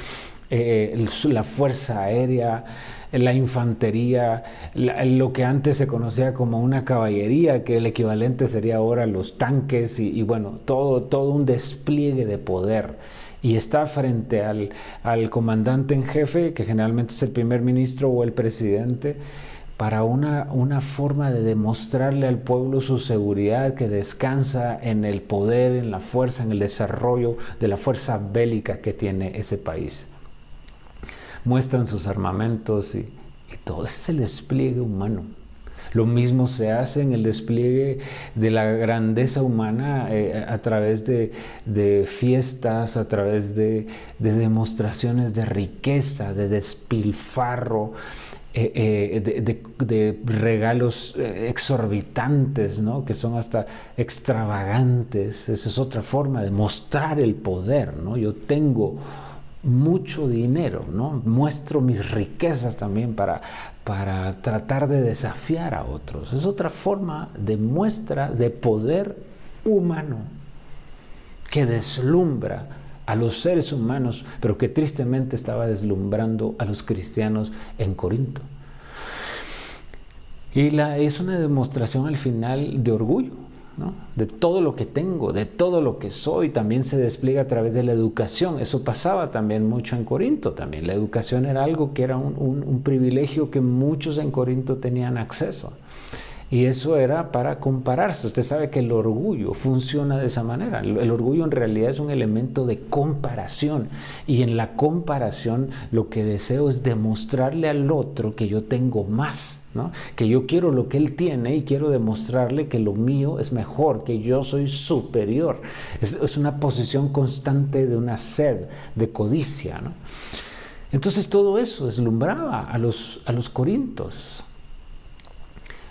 la fuerza aérea, la infantería, lo que antes se conocía como una caballería, que el equivalente sería ahora los tanques y bueno, todo un despliegue de poder. Y está frente al comandante en jefe, que generalmente es el primer ministro o el presidente, para una forma de demostrarle al pueblo su seguridad que descansa en el poder, en la fuerza, en el desarrollo de la fuerza bélica que tiene ese país. Muestran sus armamentos y todo. Ese es el despliegue humano. Lo mismo se hace en el despliegue de la grandeza humana a través de fiestas, a través de demostraciones de riqueza, de despilfarro, de regalos exorbitantes, ¿no? Que son hasta extravagantes. Esa es otra forma de mostrar el poder, ¿no? Yo tengo mucho dinero, ¿no? Muestro mis riquezas también para tratar de desafiar a otros. Es otra forma de muestra de poder humano que deslumbra a los seres humanos, pero que tristemente estaba deslumbrando a los cristianos en Corinto. Y es una demostración al final de orgullo, ¿no? De todo lo que tengo, de todo lo que soy, también se despliega a través de la educación. Eso pasaba también mucho en Corinto también. La educación era algo que era un privilegio que muchos en Corinto tenían acceso. Y eso era para compararse. Usted sabe que el orgullo funciona de esa manera. El orgullo en realidad es un elemento de comparación. Y en la comparación lo que deseo es demostrarle al otro que yo tengo más, ¿no? Que yo quiero lo que él tiene y quiero demostrarle que lo mío es mejor, que yo soy superior. Es una posición constante de una sed, de codicia, ¿no? Entonces todo eso deslumbraba a los corintios.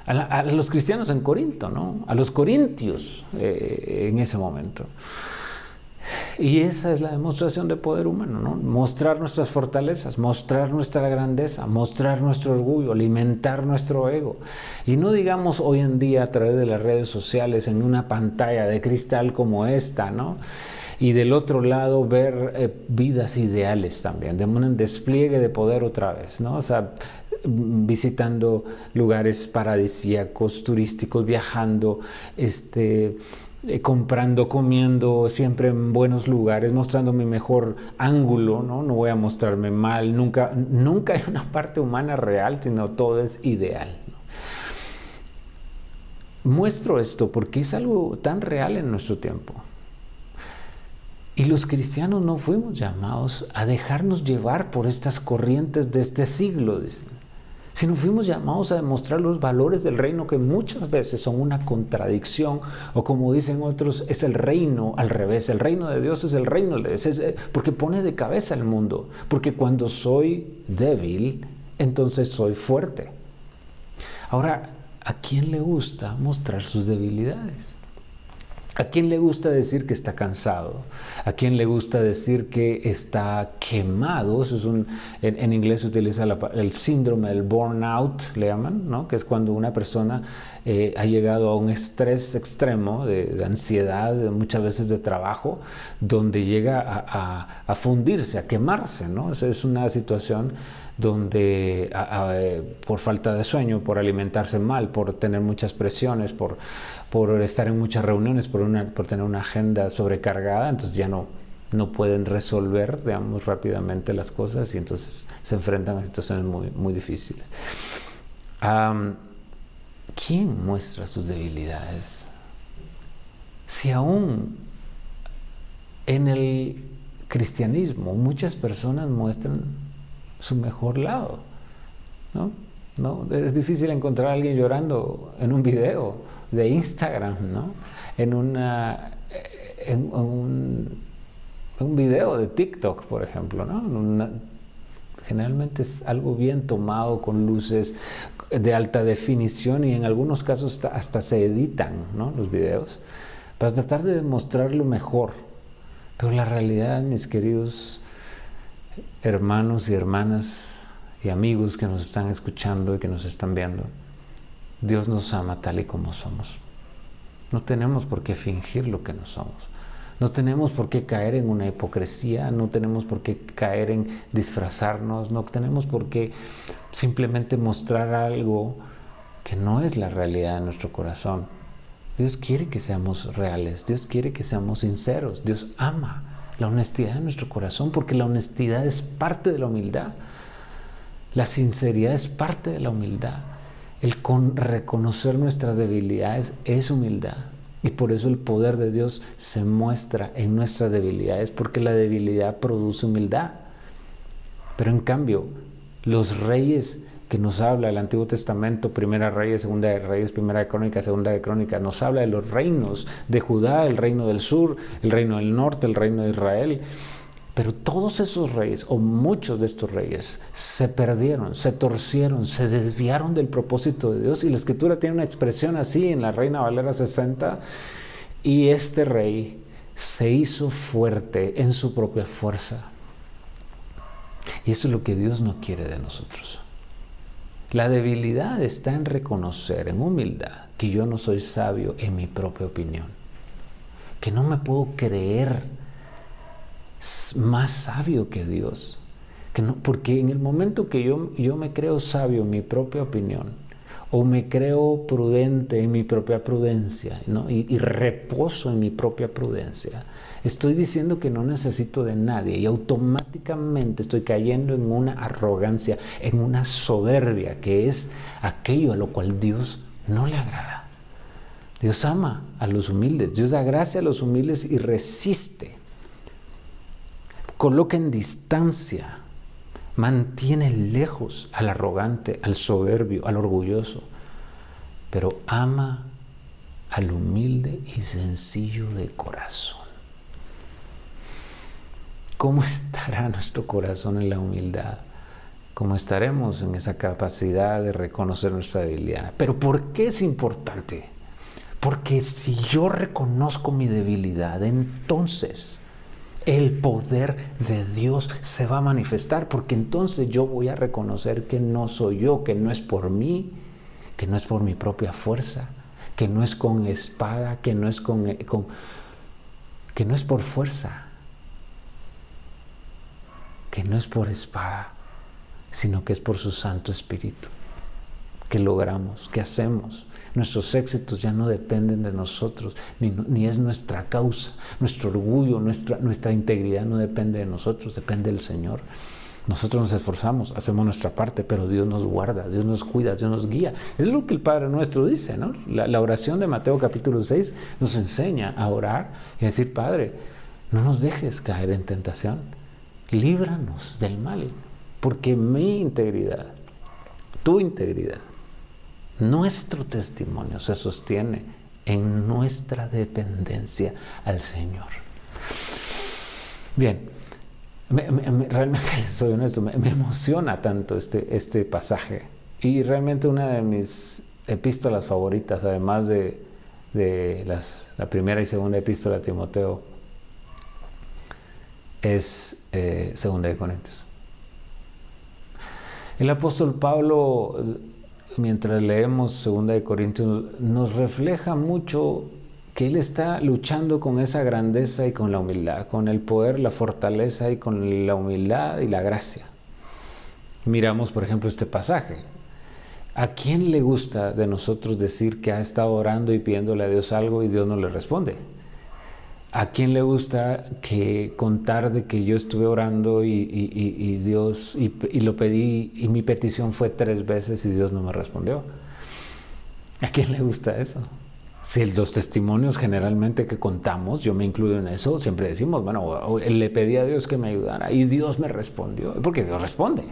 A los cristianos en Corinto, ¿no? A los corintios en ese momento. Y esa es la demostración de poder humano, ¿no? Mostrar nuestras fortalezas, mostrar nuestra grandeza, mostrar nuestro orgullo, alimentar nuestro ego. Y no digamos hoy en día a través de las redes sociales en una pantalla de cristal como esta, ¿no? Y del otro lado ver vidas ideales también, de un despliegue de poder otra vez, ¿no? O sea, visitando lugares paradisíacos, turísticos, viajando, comprando, comiendo, siempre en buenos lugares, mostrando mi mejor ángulo, ¿no? No voy a mostrarme mal, nunca hay una parte humana real, sino todo es ideal, ¿no? Muestro esto porque es algo tan real en nuestro tiempo. Y los cristianos no fuimos llamados a dejarnos llevar por estas corrientes de este siglo, sino fuimos llamados a demostrar los valores del reino, que muchas veces son una contradicción, o como dicen otros, es el reino al revés. El reino de Dios es el reino al revés, porque pone de cabeza el mundo, porque cuando soy débil, entonces soy fuerte. Ahora, ¿a quién le gusta mostrar sus debilidades? ¿A quién le gusta decir que está cansado? ¿A quién le gusta decir que está quemado? Eso es en inglés se utiliza el síndrome del burnout, le llaman, ¿no? Que es cuando una persona ha llegado a un estrés extremo de ansiedad, muchas veces de trabajo, donde llega a fundirse, a quemarse, ¿no? Esa es una situación donde por falta de sueño, por alimentarse mal, por tener muchas presiones, por estar en muchas reuniones, por tener una agenda sobrecargada, entonces ya no pueden resolver, digamos, rápidamente las cosas y entonces se enfrentan a situaciones muy, muy difíciles. ¿Quién muestra sus debilidades? Si aún en el cristianismo muchas personas muestran su mejor lado, ¿no? Es difícil encontrar a alguien llorando en un video de Instagram, ¿no? En un video de TikTok, por ejemplo, ¿no? Generalmente es algo bien tomado, con luces de alta definición, y en algunos casos hasta se editan, ¿no? Los videos para tratar de demostrar lo mejor. Pero la realidad, mis queridos hermanos y hermanas y amigos que nos están escuchando y que nos están viendo, Dios nos ama tal y como somos. No tenemos por qué fingir lo que no somos. No tenemos por qué caer en una hipocresía, no tenemos por qué caer en disfrazarnos, no tenemos por qué simplemente mostrar algo que no es la realidad de nuestro corazón. Dios quiere que seamos reales, Dios quiere que seamos sinceros, Dios ama la honestidad de nuestro corazón, porque la honestidad es parte de la humildad. La sinceridad es parte de la humildad. El reconocer nuestras debilidades es humildad. Y por eso el poder de Dios se muestra en nuestras debilidades, porque la debilidad produce humildad. Pero en cambio, los reyes que nos habla el Antiguo Testamento, Primera Reyes, Segunda de Reyes, Primera de Crónicas, Segunda de Crónicas, nos habla de los reinos de Judá, el reino del sur, el reino del norte, el reino de Israel. Pero todos esos reyes, o muchos de estos reyes, se perdieron, se torcieron, se desviaron del propósito de Dios. Y la Escritura tiene una expresión así en la Reina Valera 60. Y este rey se hizo fuerte en su propia fuerza. Y eso es lo que Dios no quiere de nosotros. La debilidad está en reconocer, en humildad, que yo no soy sabio en mi propia opinión. Que no me puedo creer más sabio que Dios, porque en el momento que yo me creo sabio en mi propia opinión, o me creo prudente en mi propia prudencia, ¿no? y reposo en mi propia prudencia, estoy diciendo que no necesito de nadie, y automáticamente estoy cayendo en una arrogancia, en una soberbia, que es aquello a lo cual Dios no le agrada. Dios ama a los humildes, Dios da gracia a los humildes y resiste. Coloca en distancia, mantiene lejos al arrogante, al soberbio, al orgulloso, pero ama al humilde y sencillo de corazón. ¿Cómo estará nuestro corazón en la humildad? ¿Cómo estaremos en esa capacidad de reconocer nuestra debilidad? ¿Pero por qué es importante? Porque si yo reconozco mi debilidad, entonces el poder de Dios se va a manifestar, porque entonces yo voy a reconocer que no soy yo, que no es por mí, que no es por mi propia fuerza, que no es con espada, que no es que no es por fuerza, que no es por espada, sino que es por su Santo Espíritu, que logramos, que hacemos. Nuestros éxitos ya no dependen de nosotros, ni es nuestra causa. Nuestro orgullo, nuestra integridad no depende de nosotros, depende del Señor. Nosotros nos esforzamos, hacemos nuestra parte, pero Dios nos guarda, Dios nos cuida, Dios nos guía. Es lo que el Padre Nuestro dice, ¿no? La oración de Mateo capítulo 6 nos enseña a orar y a decir: Padre, no nos dejes caer en tentación, líbranos del mal, porque mi integridad, tu integridad, nuestro testimonio se sostiene en nuestra dependencia al Señor. Bien, realmente, soy honesto, me emociona tanto este pasaje, Y realmente una de mis epístolas favoritas, además de la primera y segunda epístola a Timoteo, es Segunda de Corintios. El apóstol Pablo, mientras leemos Segunda de Corintios, nos refleja mucho que él está luchando con esa grandeza y con la humildad, con el poder, la fortaleza y con la humildad y la gracia. Miramos, por ejemplo, este pasaje. ¿A quién le gusta de nosotros decir que ha estado orando y pidiéndole a Dios algo y Dios no le responde? ¿A quién le gusta que contar de que yo estuve orando y Dios y lo pedí y mi petición fue 3 veces y Dios no me respondió? ¿A quién le gusta eso? Si los testimonios generalmente que contamos, yo me incluyo en eso, siempre decimos, bueno, le pedí a Dios que me ayudara y Dios me respondió, porque Dios responde,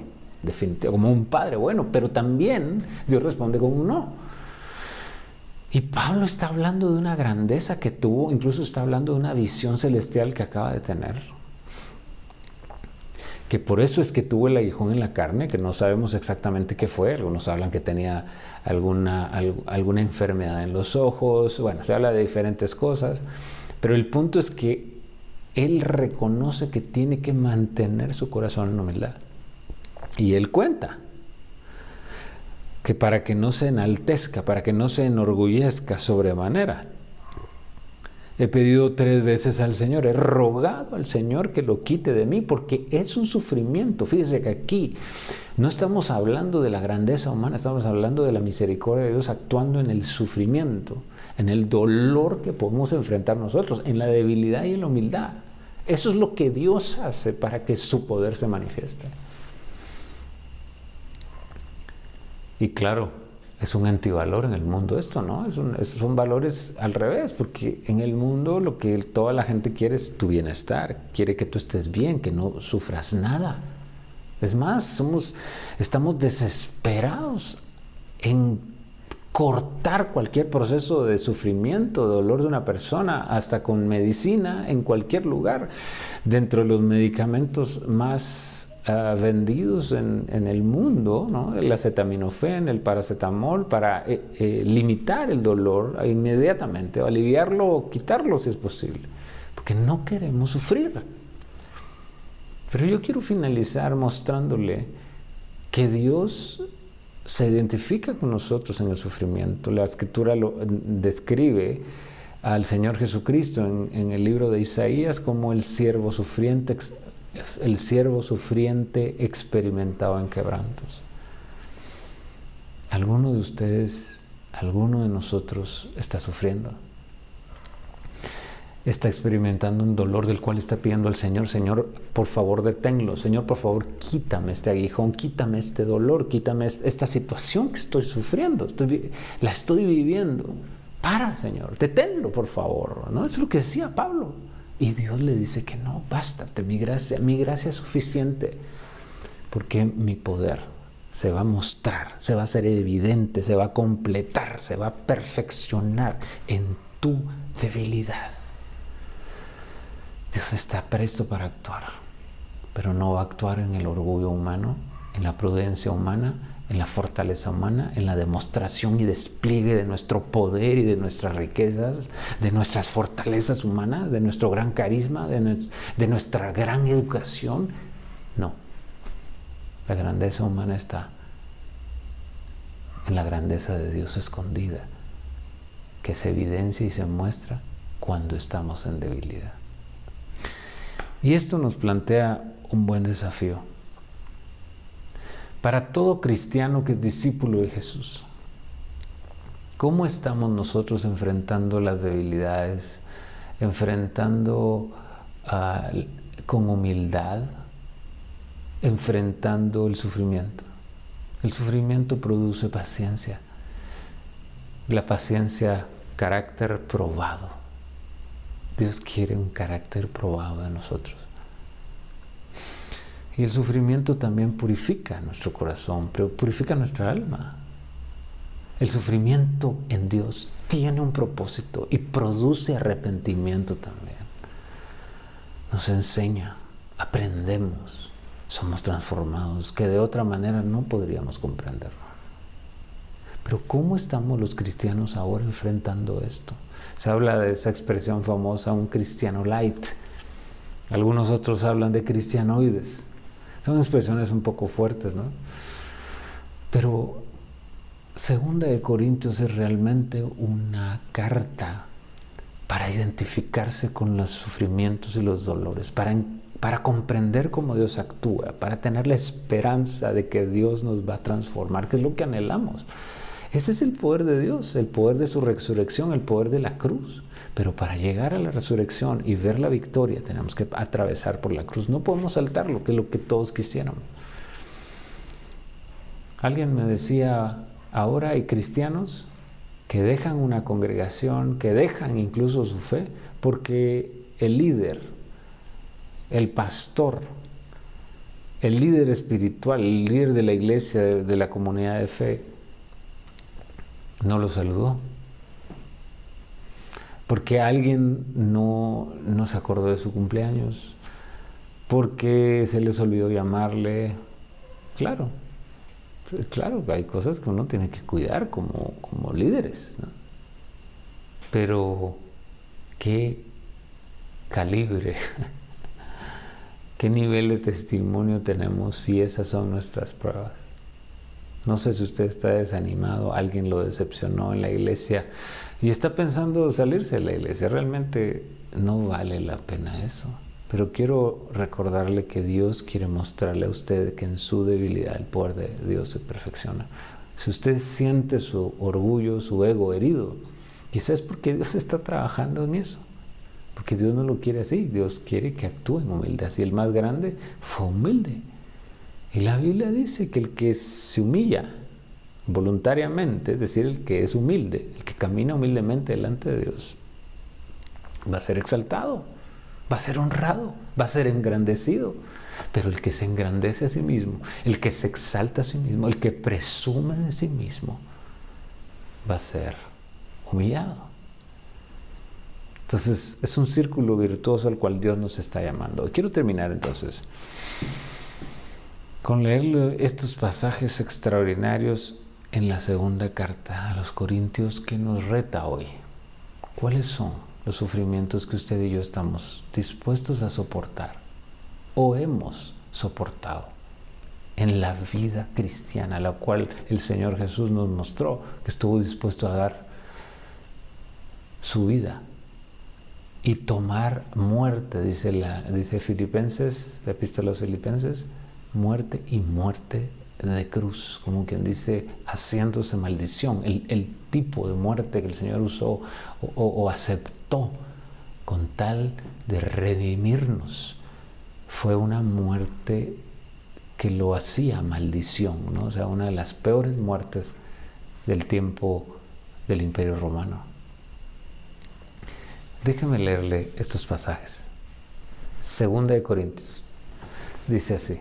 definitivamente, como un padre bueno, pero también Dios responde con un no. Y Pablo está hablando de una grandeza que tuvo, incluso está hablando de una visión celestial que acaba de tener. Que por eso es que tuvo el aguijón en la carne, que no sabemos exactamente qué fue. Algunos hablan que tenía alguna enfermedad en los ojos. Bueno, se habla de diferentes cosas. Pero el punto es que él reconoce que tiene que mantener su corazón en humildad. Y él cuenta que para que no se enaltezca, para que no se enorgullezca sobremanera, he pedido 3 veces al Señor, he rogado al Señor que lo quite de mí, porque es un sufrimiento. Fíjese que aquí no estamos hablando de la grandeza humana, estamos hablando de la misericordia de Dios actuando en el sufrimiento, en el dolor que podemos enfrentar nosotros, en la debilidad y en la humildad. Eso es lo que Dios hace para que su poder se manifieste. Y claro, es un antivalor en el mundo esto, ¿no? Son valores al revés, porque en el mundo lo que toda la gente quiere es tu bienestar, quiere que tú estés bien, que no sufras nada. Es más, estamos desesperados en cortar cualquier proceso de sufrimiento, de dolor de una persona, hasta con medicina en cualquier lugar. Dentro de los medicamentos más vendidos en el mundo, ¿no? El acetaminofén, el paracetamol, para limitar el dolor inmediatamente, o aliviarlo o quitarlo si es posible, porque no queremos sufrir. Pero yo quiero finalizar mostrándole que Dios se identifica con nosotros en el sufrimiento. La Escritura lo describe al Señor Jesucristo en el libro de Isaías como el siervo sufriente experimentado en quebrantos. ¿Alguno de ustedes, alguno de nosotros está sufriendo? Está experimentando un dolor del cual está pidiendo al Señor: Señor, por favor, deténlo. Señor, por favor, quítame este aguijón, quítame este dolor, quítame esta situación que estoy sufriendo, la estoy viviendo. Para, Señor, deténlo, por favor, ¿no? Eso es lo que decía Pablo. Y Dios le dice que no, bástate, mi gracia es suficiente, porque mi poder se va a mostrar, se va a hacer evidente, se va a completar, se va a perfeccionar en tu debilidad. Dios está presto para actuar, pero no va a actuar en el orgullo humano, en la prudencia humana, en la fortaleza humana, en la demostración y despliegue de nuestro poder y de nuestras riquezas, de nuestras fortalezas humanas, de nuestro gran carisma, de nuestra gran educación. No, la grandeza humana está en la grandeza de Dios escondida, que se evidencia y se muestra cuando estamos en debilidad. Y esto nos plantea un buen desafío para todo cristiano que es discípulo de Jesús. ¿Cómo estamos nosotros enfrentando las debilidades, enfrentando con humildad, enfrentando el sufrimiento? El sufrimiento produce paciencia. La paciencia, carácter probado. Dios quiere un carácter probado de nosotros. Y el sufrimiento también purifica nuestro corazón, purifica nuestra alma. El sufrimiento en Dios tiene un propósito y produce arrepentimiento también. Nos enseña, aprendemos, somos transformados, que de otra manera no podríamos comprenderlo. Pero ¿cómo estamos los cristianos ahora enfrentando esto? Se habla de esa expresión famosa, un cristiano light. Algunos otros hablan de cristianoides. Son expresiones un poco fuertes, ¿no? Pero Segunda de Corintios es realmente una carta para identificarse con los sufrimientos y los dolores, para comprender cómo Dios actúa, para tener la esperanza de que Dios nos va a transformar, que es lo que anhelamos. Ese es el poder de Dios, el poder de su resurrección, el poder de la cruz. Pero para llegar a la resurrección y ver la victoria, tenemos que atravesar por la cruz. No podemos saltarlo, que es lo que todos quisiéramos. Alguien me decía, ahora hay cristianos que dejan una congregación, que dejan incluso su fe, porque el líder, el pastor, el líder espiritual, el líder de la iglesia, de la comunidad de fe, no lo saludó. Porque alguien no se acordó de su cumpleaños, porque se les olvidó llamarle. Claro, hay cosas que uno tiene que cuidar como líderes, ¿no? Pero qué calibre, qué nivel de testimonio tenemos si esas son nuestras pruebas. No sé si usted está desanimado, alguien lo decepcionó en la iglesia y está pensando salirse de la iglesia. Realmente no vale la pena eso. Pero quiero recordarle que Dios quiere mostrarle a usted que en su debilidad el poder de Dios se perfecciona. Si usted siente su orgullo, su ego herido, quizás es porque Dios está trabajando en eso. Porque Dios no lo quiere así. Dios quiere que actúe en humildad. Y el más grande fue humilde. Y la Biblia dice que el que se humilla voluntariamente, es decir, el que es humilde, el que camina humildemente delante de Dios, va a ser exaltado, va a ser honrado, va a ser engrandecido. Pero el que se engrandece a sí mismo, el que se exalta a sí mismo, el que presume de sí mismo, va a ser humillado. Entonces, es un círculo virtuoso al cual Dios nos está llamando. Quiero terminar entonces con leer estos pasajes extraordinarios en la segunda carta a los Corintios que nos reta hoy. ¿Cuáles son los sufrimientos que usted y yo estamos dispuestos a soportar o hemos soportado en la vida cristiana, la cual el Señor Jesús nos mostró que estuvo dispuesto a dar su vida y tomar muerte, dice Filipenses, la epístola a los Filipenses, muerte y muerte de cruz, como quien dice, haciéndose maldición. El tipo de muerte que el Señor usó o aceptó con tal de redimirnos fue una muerte que lo hacía maldición, ¿no? O sea, una de las peores muertes del tiempo del Imperio Romano. Déjeme leerle estos pasajes. Segunda de Corintios dice así.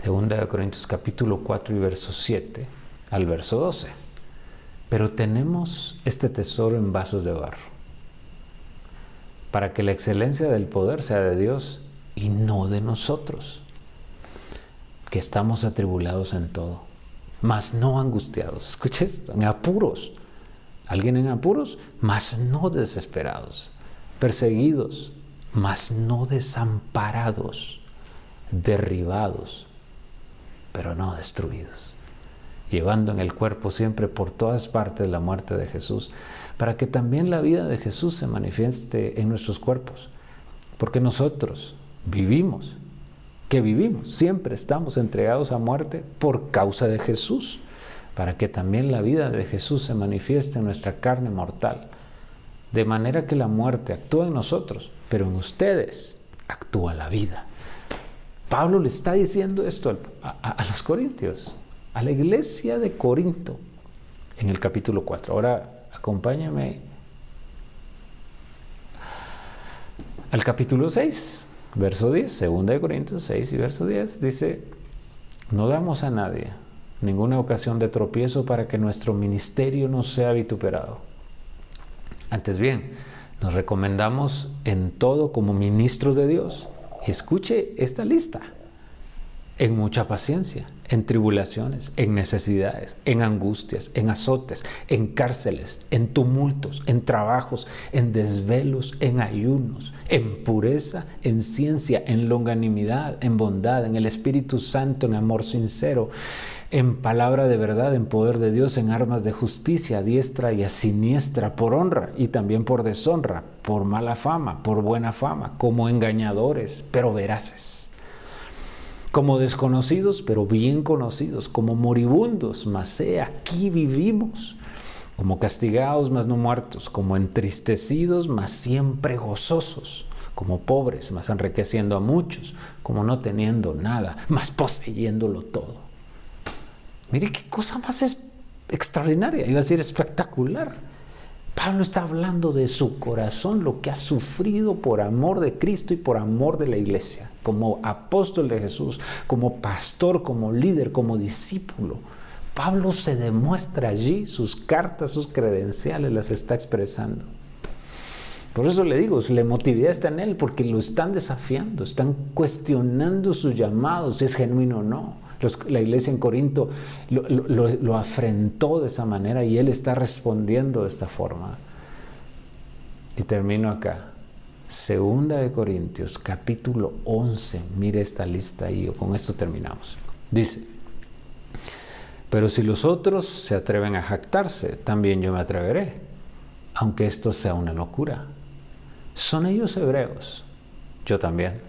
Segunda de Corintios capítulo 4 y verso 7 al verso 12. Pero tenemos este tesoro en vasos de barro, para que la excelencia del poder sea de Dios y no de nosotros, que estamos atribulados en todo, mas no angustiados. Escuche esto, en apuros. ¿Alguien en apuros? Mas no desesperados. Perseguidos, mas no desamparados. Derribados, pero no destruidos, llevando en el cuerpo siempre por todas partes la muerte de Jesús, para que también la vida de Jesús se manifieste en nuestros cuerpos. Porque nosotros vivimos, siempre estamos entregados a muerte por causa de Jesús, para que también la vida de Jesús se manifieste en nuestra carne mortal, de manera que la muerte actúa en nosotros, pero en ustedes actúa la vida. Pablo le está diciendo esto a los corintios, a la iglesia de Corinto, en el capítulo 4. Ahora acompáñame al capítulo 6, verso 10, 2 de Corintios 6 y verso 10, dice: no damos a nadie ninguna ocasión de tropiezo para que nuestro ministerio no sea vituperado. Antes bien, nos recomendamos en todo como ministros de Dios. Escuche esta lista: en mucha paciencia, en tribulaciones, en necesidades, en angustias, en azotes, en cárceles, en tumultos, en trabajos, en desvelos, en ayunos, en pureza, en ciencia, en longanimidad, en bondad, en el Espíritu Santo, en amor sincero, en palabra de verdad, en poder de Dios, en armas de justicia, a diestra y a siniestra, por honra y también por deshonra, por mala fama, por buena fama, como engañadores, pero veraces, como desconocidos, pero bien conocidos, como moribundos, mas aquí vivimos, como castigados, mas no muertos, como entristecidos, mas siempre gozosos, como pobres, mas enriqueciendo a muchos, como no teniendo nada, mas poseyéndolo todo. Mire qué cosa más extraordinaria, iba a decir espectacular. Pablo está hablando de su corazón, lo que ha sufrido por amor de Cristo y por amor de la iglesia, como apóstol de Jesús, como pastor, como líder, como discípulo. Pablo se demuestra allí, sus cartas, sus credenciales las está expresando. Por eso le digo, la emotividad está en él, porque lo están desafiando, están cuestionando su llamado, si es genuino o no. La iglesia en Corinto lo afrentó de esa manera y él está respondiendo de esta forma. Y termino acá. 2 de Corintios, capítulo 11. Mire esta lista y con esto terminamos. Dice: pero si los otros se atreven a jactarse, también yo me atreveré, aunque esto sea una locura. ¿Son ellos hebreos? Yo también.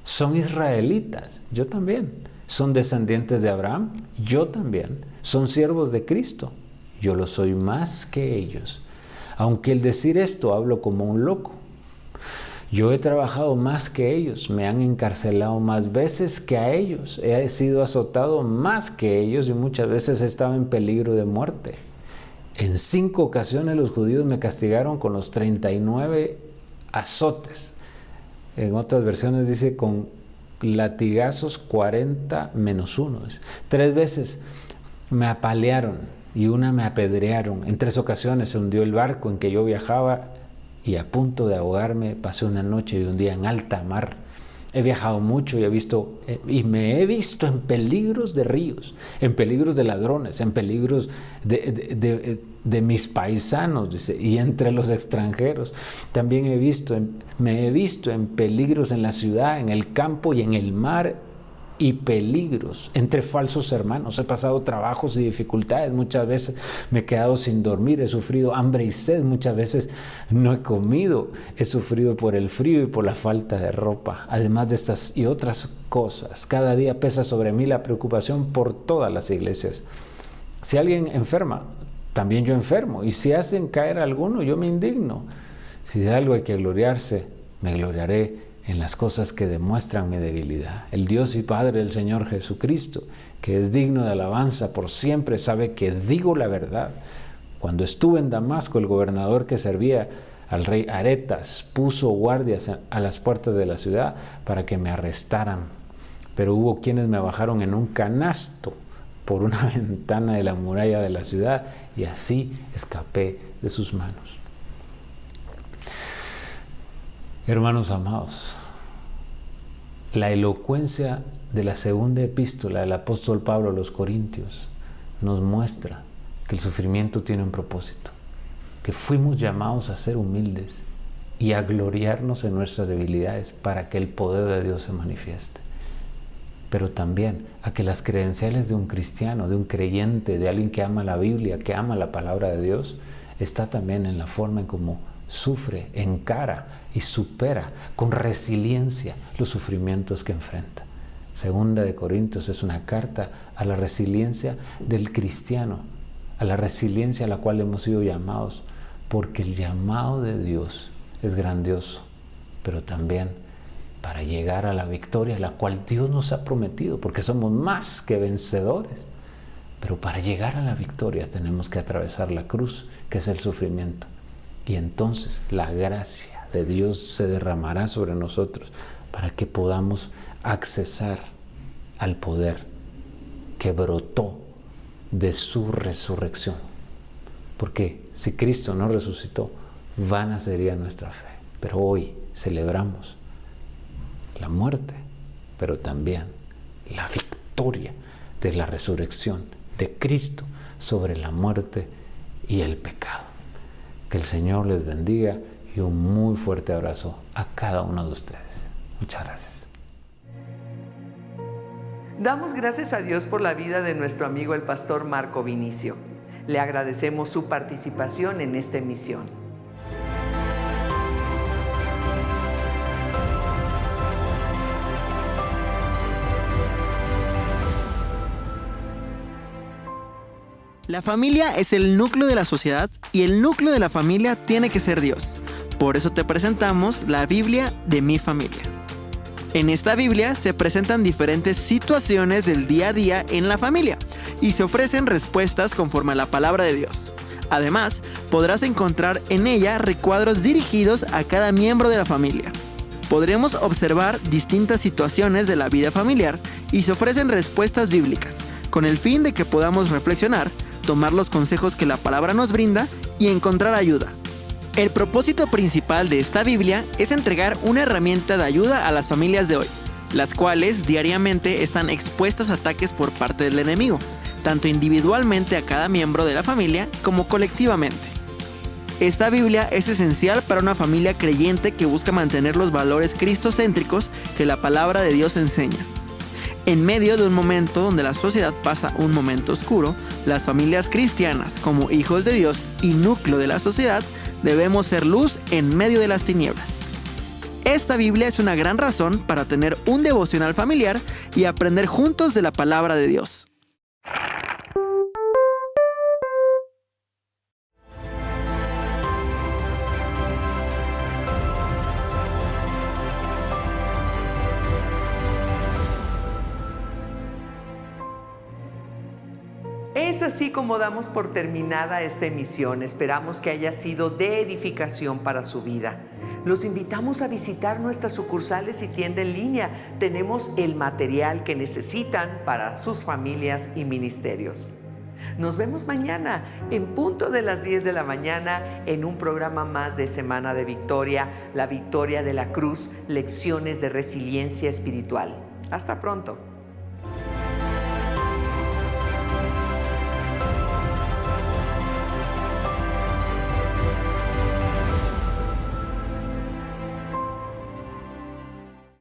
¿Son israelitas? Yo también. ¿Son descendientes de Abraham? Yo también. ¿Son siervos de Cristo? Yo lo soy más que ellos. Aunque al decir esto hablo como un loco. Yo he trabajado más que ellos, me han encarcelado más veces que a ellos, he sido azotado más que ellos y muchas veces he estado en peligro de muerte. En 5 ocasiones los judíos me castigaron con los 39 azotes. En otras versiones dice con latigazos 40 menos 1. 3 veces me apalearon y una me apedrearon. En 3 ocasiones se hundió el barco en que yo viajaba y a punto de ahogarme pasé una noche y un día en alta mar. He viajado mucho y me he visto en peligros de ríos, en peligros de ladrones, en peligros de mis paisanos, dice, y entre los extranjeros. También me he visto en peligros en la ciudad, en el campo y en el mar, y peligros entre falsos hermanos. He pasado trabajos y dificultades, muchas veces me he quedado sin dormir, he sufrido hambre y sed, muchas veces no he comido, he sufrido por el frío y por la falta de ropa. Además de estas y otras cosas, cada día pesa sobre mí la preocupación por todas las iglesias. Si alguien enferma, también yo enfermo, y si hacen caer a alguno, yo me indigno. Si de algo hay que gloriarse, me gloriaré en las cosas que demuestran mi debilidad. El Dios y Padre del Señor Jesucristo, que es digno de alabanza por siempre, sabe que digo la verdad. Cuando estuve en Damasco, el gobernador que servía al rey Aretas puso guardias a las puertas de la ciudad para que me arrestaran. Pero hubo quienes me bajaron en un canasto por una ventana de la muralla de la ciudad y así escapé de sus manos. Hermanos amados, la elocuencia de la segunda epístola del apóstol Pablo a los Corintios nos muestra que el sufrimiento tiene un propósito, que fuimos llamados a ser humildes y a gloriarnos en nuestras debilidades para que el poder de Dios se manifieste, pero también a que las credenciales de un cristiano, de un creyente, de alguien que ama la Biblia, que ama la palabra de Dios, está también en la forma en cómo sufre, encara y supera con resiliencia los sufrimientos que enfrenta. Segunda de Corintios es una carta a la resiliencia del cristiano, a la resiliencia a la cual hemos sido llamados, porque el llamado de Dios es grandioso, pero también para llegar a la victoria, la cual Dios nos ha prometido, porque somos más que vencedores. Pero para llegar a la victoria tenemos que atravesar la cruz, que es el sufrimiento. Y entonces la gracia de Dios se derramará sobre nosotros para que podamos accesar al poder que brotó de su resurrección. Porque si Cristo no resucitó, vana sería nuestra fe. Pero hoy celebramos la muerte, pero también la victoria de la resurrección de Cristo sobre la muerte y el pecado. Que el Señor les bendiga y un muy fuerte abrazo a cada uno de ustedes. Muchas gracias. Damos gracias a Dios por la vida de nuestro amigo el pastor Marco Vinicio. Le agradecemos su participación en esta emisión. La familia es el núcleo de la sociedad y el núcleo de la familia tiene que ser Dios. Por eso te presentamos la Biblia de mi familia. En esta Biblia se presentan diferentes situaciones del día a día en la familia y se ofrecen respuestas conforme a la palabra de Dios. Además, podrás encontrar en ella recuadros dirigidos a cada miembro de la familia. Podremos observar distintas situaciones de la vida familiar y se ofrecen respuestas bíblicas, con el fin de que podamos reflexionar, tomar los consejos que la palabra nos brinda y encontrar ayuda. El propósito principal de esta Biblia es entregar una herramienta de ayuda a las familias de hoy, las cuales diariamente están expuestas a ataques por parte del enemigo, tanto individualmente a cada miembro de la familia como colectivamente. Esta Biblia es esencial para una familia creyente que busca mantener los valores cristocéntricos que la palabra de Dios enseña. En medio de un momento donde la sociedad pasa un momento oscuro, las familias cristianas, como hijos de Dios y núcleo de la sociedad, debemos ser luz en medio de las tinieblas. Esta Biblia es una gran razón para tener un devocional familiar y aprender juntos de la palabra de Dios. Es así como damos por terminada esta emisión. Esperamos que haya sido de edificación para su vida. Los invitamos a visitar nuestras sucursales y tienda en línea. Tenemos el material que necesitan para sus familias y ministerios. Nos vemos mañana en punto de las 10 de la mañana en un programa más de Semana de Victoria, la victoria de la cruz, lecciones de resiliencia espiritual. Hasta pronto.